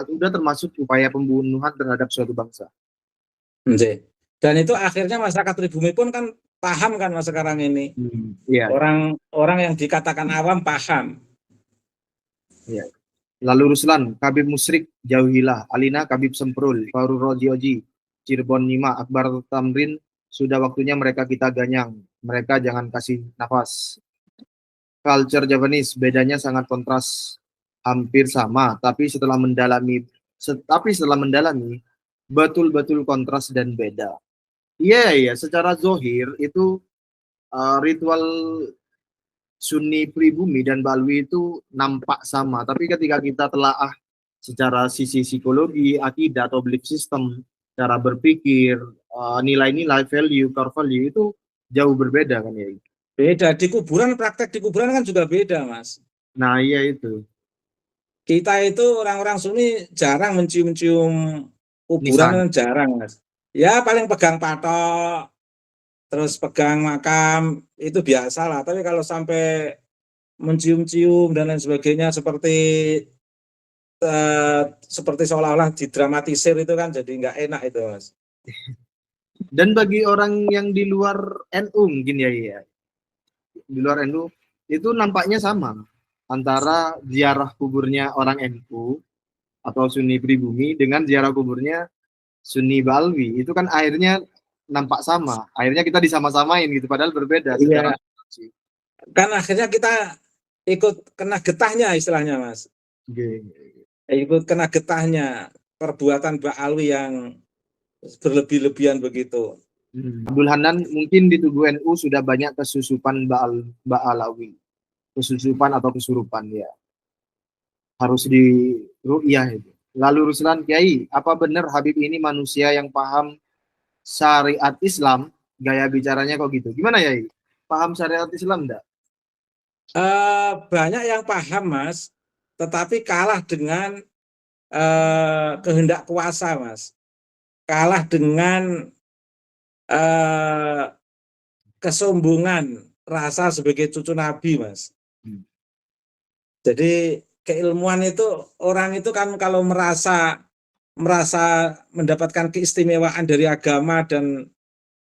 sudah termasuk upaya pembunuhan terhadap suatu bangsa. Dan itu akhirnya masyarakat pribumi pun kan paham kan mas sekarang ini. Orang yang dikatakan awam paham. Ya. Lalu Ruslan, Habib Musrik, jauhilah. Alina, Habib Semprul, Farul Rodioji, Cirebon Nima, Akbar Tamrin, sudah waktunya mereka kita ganyang. Mereka jangan kasih nafas. Culture Javanese, bedanya sangat kontras, hampir sama, tapi setelah mendalami, betul-betul kontras dan beda. Iya, secara zohir itu ritual Sunni pribumi dan Balwi itu nampak sama, tapi ketika kita telaah secara sisi psikologi, akidah atau belief system, cara berpikir, nilai-nilai, value, core value itu jauh berbeda kan ya. Beda, di kuburan, praktek di kuburan kan juga beda mas. Nah iya itu. Kita itu orang-orang Sunni jarang mencium-cium kuburan kan jarang mas. Ya paling pegang patok, terus pegang makam, itu biasa lah. Tapi kalau sampai mencium-cium dan lain sebagainya seperti seolah-olah didramatisir itu kan jadi nggak enak itu mas. Dan bagi orang yang di luar NU mungkin ya, di luar NU itu nampaknya sama antara ziarah kuburnya orang NU atau Sunni pribumi dengan ziarah kuburnya Sunni Balwi. Itu kan akhirnya nampak sama, akhirnya kita disama-samain gitu, padahal berbeda. Iya. Kan akhirnya kita ikut kena getahnya istilahnya mas. Ikut kena getahnya perbuatan Ba'alwi yang berlebih-lebihan begitu. Abdul Hanan, mungkin di tubuh NU sudah banyak kesusupan Ba'alawi, kesusupan atau kesurupan ya, harus di ru'yah itu. Lalu Ruslan, Kiai, apa benar Habib ini manusia yang paham syariat Islam? Gaya bicaranya kok gitu. Gimana ya? paham syariat Islam enggak? Banyak yang paham, Mas, tetapi kalah dengan kehendak kuasa, Mas. Kalah dengan kesombongan rasa sebagai cucu Nabi, Mas. Jadi keilmuan itu, orang itu kan kalau merasa mendapatkan keistimewaan dari agama dan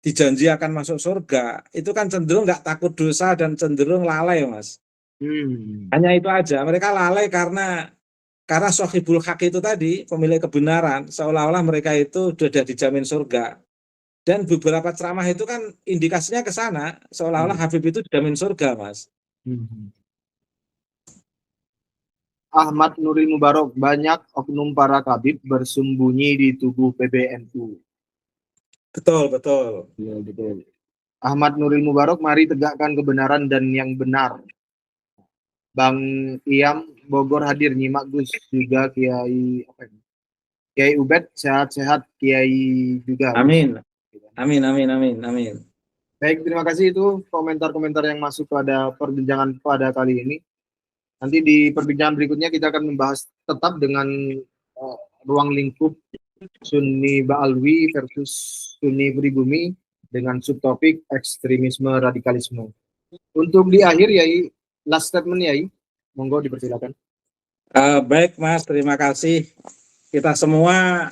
dijanji akan masuk surga, itu kan cenderung nggak takut dosa dan cenderung lalai, Mas. Hanya itu aja, mereka lalai karena sohibul haq itu tadi, pemilik kebenaran, seolah-olah mereka itu sudah dijamin surga. Dan beberapa ceramah itu kan indikasinya ke sana, seolah-olah Habib itu dijamin surga, Mas. Ahmad Nuril Mubarok, banyak oknum para kabib bersembunyi di tubuh PBNU. Betul, betul. Ya, betul. Ahmad Nuril Mubarok, mari tegakkan kebenaran dan yang benar. Bang Iam Bogor hadir, nyimak Gus, juga Kiai Ubed, sehat-sehat Kiai juga. Amin. Amin, amin, amin, amin. Baik, terima kasih, itu komentar-komentar yang masuk pada perbincangan pada kali ini. Nanti di perbincangan berikutnya kita akan membahas tetap dengan ruang lingkup Sunni Ba'alwi versus Sunni Pribumi dengan subtopik ekstremisme radikalisme. Untuk di akhir, Yai, last statement, Yai, monggo dipersilakan. Baik, Mas, terima kasih. Kita semua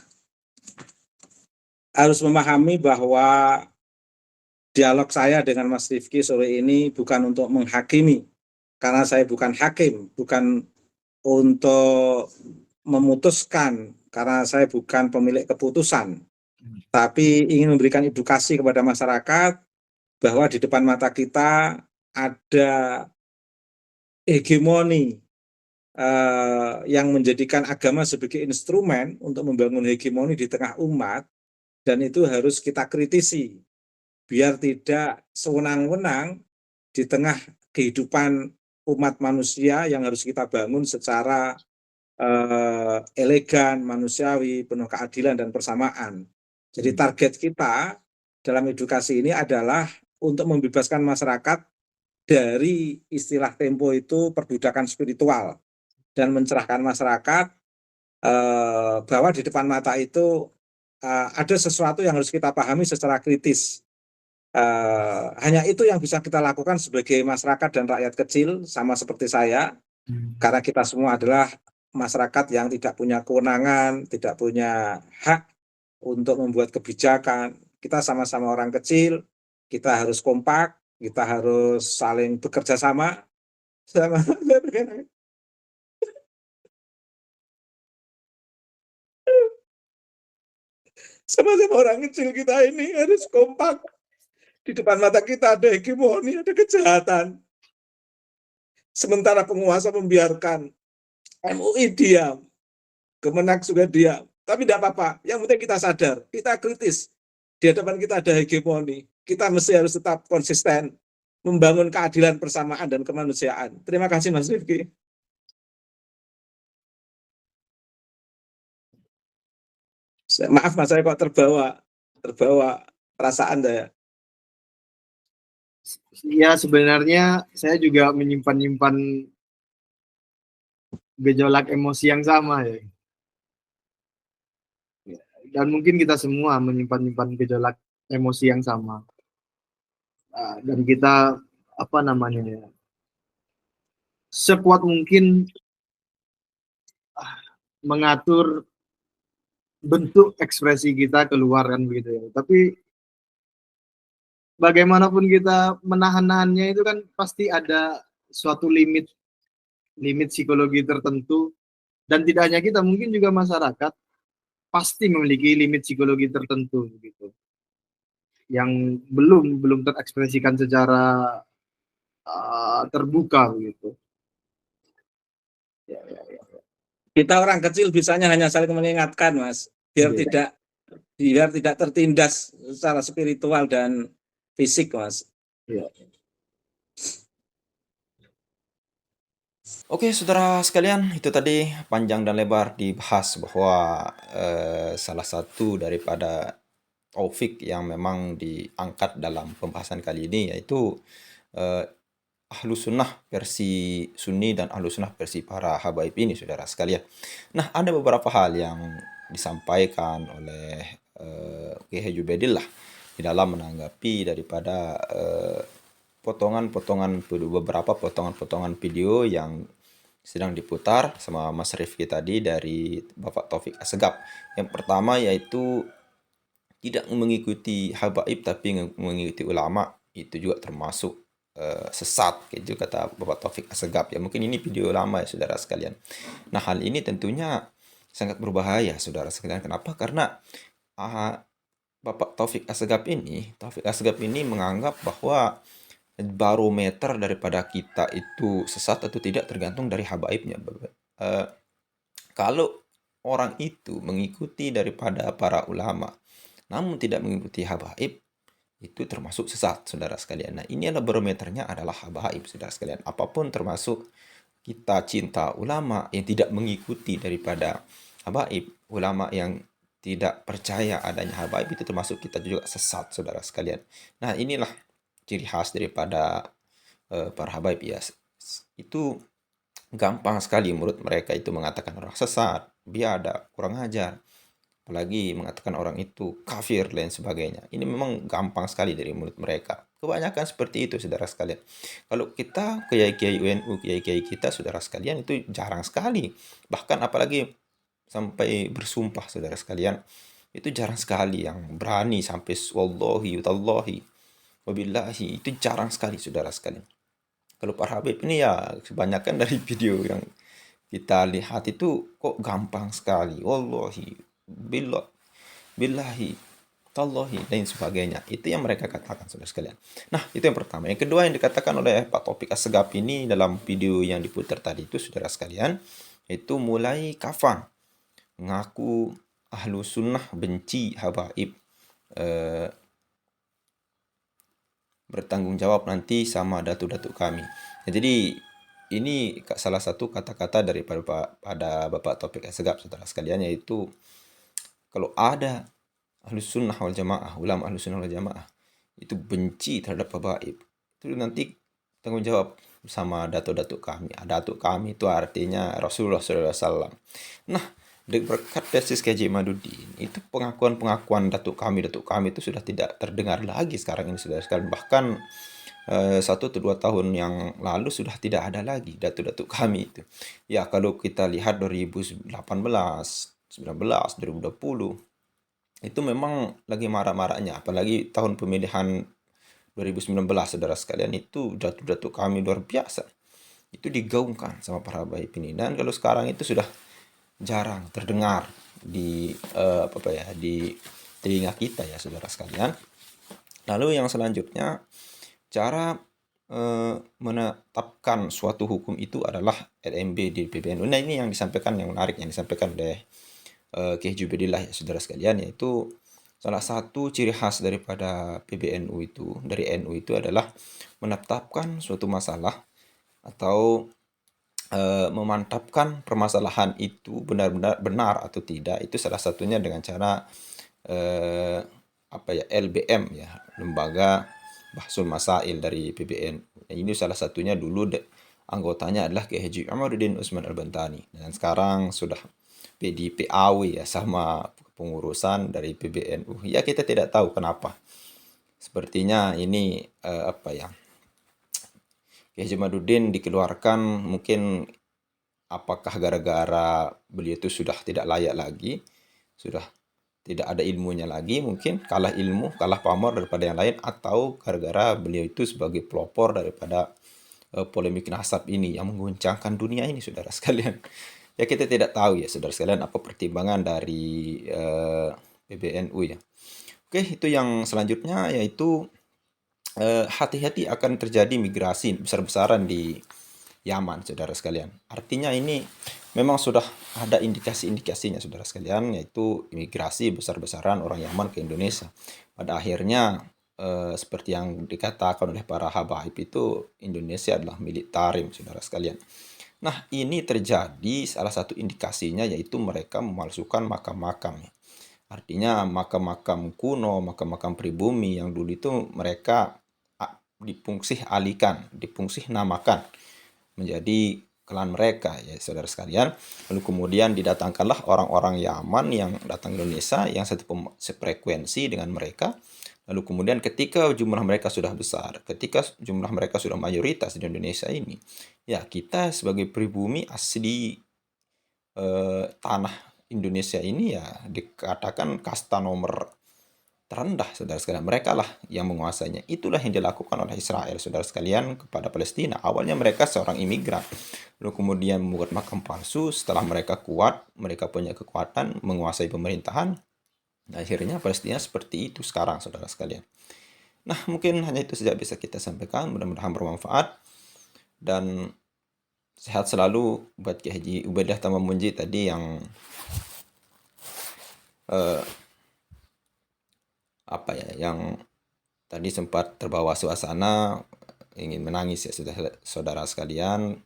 harus memahami bahwa dialog saya dengan Mas Rifki sore ini bukan untuk menghakimi, karena saya bukan hakim, bukan untuk memutuskan, karena saya bukan pemilik keputusan, tapi ingin memberikan edukasi kepada masyarakat bahwa di depan mata kita ada hegemoni yang menjadikan agama sebagai instrumen untuk membangun hegemoni di tengah umat, dan itu harus kita kritisi biar tidak sewenang-wenang di tengah kehidupan umat manusia yang harus kita bangun secara elegan, manusiawi, penuh keadilan dan persamaan. Jadi target kita dalam edukasi ini adalah untuk membebaskan masyarakat dari istilah tempo itu perbudakan spiritual, dan mencerahkan masyarakat bahwa di depan mata itu ada sesuatu yang harus kita pahami secara kritis. Hanya itu yang bisa kita lakukan sebagai masyarakat dan rakyat kecil, sama seperti saya, karena kita semua adalah masyarakat yang tidak punya kewenangan, tidak punya hak untuk membuat kebijakan. Kita sama-sama orang kecil, kita harus kompak, kita harus saling bekerja sama. Sama-sama orang kecil kita ini harus kompak. Di depan mata kita ada hegemoni, ada kejahatan. Sementara penguasa membiarkan, MUI diam, Kemenak juga diam. Tapi tidak apa-apa, yang penting kita sadar, kita kritis. Di hadapan kita ada hegemoni, kita mesti harus tetap konsisten, membangun keadilan, persamaan, dan kemanusiaan. Terima kasih, Mas Rifki. Maaf, Mas, saya kok terbawa perasaan saya. Ya, sebenarnya saya juga menyimpan gejolak emosi yang sama, ya. Dan mungkin kita semua menyimpan gejolak emosi yang sama. Dan kita sekuat mungkin mengatur bentuk ekspresi kita keluar, kan begitu ya. Tapi bagaimanapun kita menahan-nahannya itu kan pasti ada suatu limit psikologi tertentu, dan tidak hanya kita, mungkin juga masyarakat pasti memiliki limit psikologi tertentu gitu, yang belum terekspresikan secara terbuka gitu. Ya. Kita orang kecil bisanya hanya saling mengingatkan, Mas, biar tidak tertindas secara spiritual dan fisik, Mas. Ya. Oke, saudara sekalian, itu tadi panjang dan lebar dibahas bahwa salah satu daripada topik yang memang diangkat dalam pembahasan kali ini yaitu Ahlus Sunnah versi Sunni dan Ahlus Sunnah versi para habaib ini, saudara sekalian. Nah, ada beberapa hal yang disampaikan oleh Kiai Haji Ubaidillah di dalam menanggapi daripada beberapa potongan-potongan video yang sedang diputar sama Mas Rifki tadi dari Bapak Taufik Assegaf. Yang pertama yaitu tidak mengikuti habaib tapi mengikuti ulama, itu juga termasuk sesat, gitu kata Bapak Taufik Assegaf. Ya, mungkin ini video lama ya, saudara sekalian. Nah, hal ini tentunya sangat berbahaya, saudara sekalian. Kenapa? Karena Bapak Taufik Assegaf ini menganggap bahwa barometer daripada kita itu sesat atau tidak tergantung dari habaibnya. Kalau orang itu mengikuti daripada para ulama namun tidak mengikuti habaib, itu termasuk sesat, saudara sekalian. Nah, ini adalah barometernya adalah habaib, saudara sekalian. Apapun termasuk kita cinta ulama yang tidak mengikuti daripada habaib, ulama yang tidak percaya adanya habaib, itu termasuk kita juga sesat, saudara sekalian. Nah, inilah ciri khas daripada para habaib ya. Itu gampang sekali menurut mereka itu mengatakan orang sesat, biadab, kurang ajar, apalagi mengatakan orang itu kafir dan sebagainya. Ini memang gampang sekali dari mulut mereka. Kebanyakan seperti itu, saudara sekalian. Kalau kita kiai-kiai UNU, kiai-kiai kita, saudara sekalian, itu jarang sekali. Bahkan apalagi sampai bersumpah, saudara sekalian, itu jarang sekali yang berani sampai wallahi, tallahi, wabillahi, itu jarang sekali, saudara sekalian. Kalau para habib ini ya kebanyakan dari video yang kita lihat itu kok gampang sekali, wallahi, billahi, tallahi, dan sebagainya. Itu yang mereka katakan, saudara sekalian. Nah, itu yang pertama. Yang kedua yang dikatakan oleh Pak Taufik Assegaf ini dalam video yang diputar tadi itu, saudara sekalian, itu mulai kafan, mengaku ahlu sunnah benci habaib, bertanggung jawab nanti sama datuk-datuk kami. Ya, jadi ini salah satu kata-kata daripada Bapak Taufik Assegaf, saudara sekalian, yaitu kalau ada Ahlus Sunnah wal Jamaah, ulama Ahlus Sunnah wal Jamaah itu benci terhadap habaib, itu nanti tanggung jawab sama datuk-datuk kami. Datuk kami itu artinya Rasulullah SAW. Nah, berkat tesis Kiai Imaduddin, itu pengakuan datuk kami itu sudah tidak terdengar lagi sekarang ini, saudara sekalian. Bahkan 1 atau 2 tahun yang lalu sudah tidak ada lagi datuk-datuk kami itu. Ya, kalau kita lihat 2018, 19, 2020, itu memang lagi marah-marahnya. Apalagi tahun pemilihan 2019, saudara sekalian, itu datuk-datuk kami luar biasa. Itu digaungkan sama para habaib ini. Dan kalau sekarang itu sudah jarang terdengar di di telinga kita ya, saudara sekalian. Lalu yang selanjutnya, cara menetapkan suatu hukum itu adalah LMB di PBNU. Nah, ini yang disampaikan, yang menarik yang disampaikan oleh Kiai Haji Ubaidillah ya, saudara sekalian, yaitu salah satu ciri khas daripada PBNU itu, dari NU itu adalah menetapkan suatu masalah atau memantapkan permasalahan itu benar-benar benar atau tidak. Itu salah satunya dengan cara LBM ya, Lembaga Bahsul Masail dari PBNU. Nah, ini salah satunya dulu anggotanya adalah Kiai Haji Umaruddin Utsman Al-Bantani, dan sekarang sudah di PAW ya, sama pengurusan dari PBNU. Ya, kita tidak tahu kenapa. Sepertinya ini Kiai Haji Umaruddin dikeluarkan, mungkin apakah gara-gara beliau itu sudah tidak layak lagi, sudah tidak ada ilmunya lagi, mungkin kalah ilmu, kalah pamor daripada yang lain, atau gara-gara beliau itu sebagai pelopor daripada polemik nasab ini yang mengguncangkan dunia ini, saudara sekalian. Ya, kita tidak tahu ya, saudara sekalian, apa pertimbangan dari PBNU ya. Oke, itu yang selanjutnya, yaitu hati-hati akan terjadi migrasi besar-besaran di Yaman, saudara sekalian. Artinya ini memang sudah ada indikasi-indikasinya, saudara sekalian, yaitu imigrasi besar-besaran orang Yaman ke Indonesia. Pada akhirnya seperti yang dikatakan oleh para habaib itu, Indonesia adalah milik Tarim, saudara sekalian. Nah, ini terjadi, salah satu indikasinya yaitu mereka memalsukan makam-makam. Artinya makam-makam kuno, makam-makam pribumi yang dulu itu mereka dipungsih alihkan, dipungsih namakan menjadi klan mereka ya saudara sekalian. Lalu kemudian didatangkanlah orang-orang Yaman yang datang ke Indonesia yang sefrekuensi dengan mereka. Lalu kemudian ketika jumlah mereka sudah besar, ketika jumlah mereka sudah mayoritas di Indonesia ini, ya kita sebagai pribumi asli tanah Indonesia ini ya dikatakan kasta nomor terendah saudara sekalian. Mereka lah yang menguasainya. Itulah yang dilakukan oleh Israel saudara sekalian kepada Palestina. Awalnya mereka seorang imigran, lalu kemudian membuat makam palsu. Setelah mereka kuat, mereka punya kekuatan menguasai pemerintahan, akhirnya Palestina seperti itu sekarang saudara sekalian. Nah, mungkin hanya itu saja bisa kita sampaikan. Mudah-mudahan bermanfaat dan sehat selalu buat Kiai Haji Ubaidah Tamamunji tadi yang yang tadi sempat terbawa suasana ingin menangis ya saudara sekalian,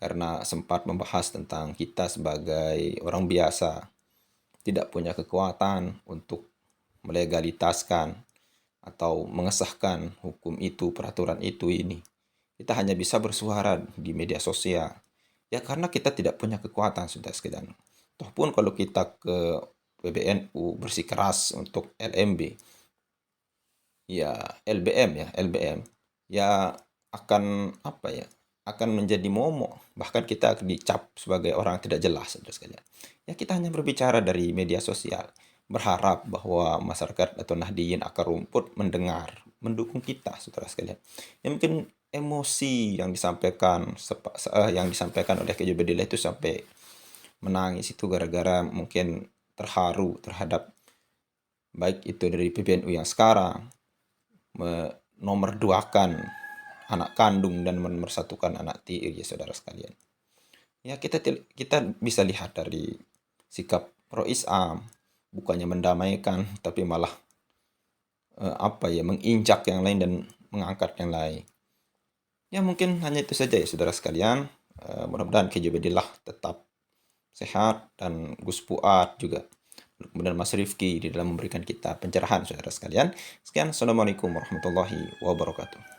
karena sempat membahas tentang kita sebagai orang biasa tidak punya kekuatan untuk melegalitaskan atau mengesahkan hukum itu, peraturan itu ini. Kita hanya bisa bersuara di media sosial. Ya karena kita tidak punya kekuatan saudara sekalian. Tohpun kalau kita ke PBNU bersikeras untuk LMB, ya LBM ya akan akan menjadi momok, bahkan kita dicap sebagai orang tidak jelas saudara sekalian. Ya kita hanya berbicara dari media sosial, berharap bahwa masyarakat atau Nahdiyin akar rumput mendengar, mendukung kita saudara sekalian. Ya mungkin emosi yang disampaikan oleh Kiai Ubaidah itu sampai menangis itu gara-gara mungkin terharu terhadap baik itu dari PBNU yang sekarang menomorduakan anak kandung dan memersatukan anak tiri ya saudara sekalian. Ya kita bisa lihat dari sikap pro Islam, bukannya mendamaikan tapi malah menginjak yang lain dan mengangkat yang lain. Ya mungkin hanya itu saja ya saudara sekalian. Mudah-mudahan Kiai Ubaidah tetap sehat dan Gus Fuad juga, kemudian Mas Rifki di dalam memberikan kita pencerahan saudara sekalian. Sekian, assalamualaikum warahmatullahi wabarakatuh.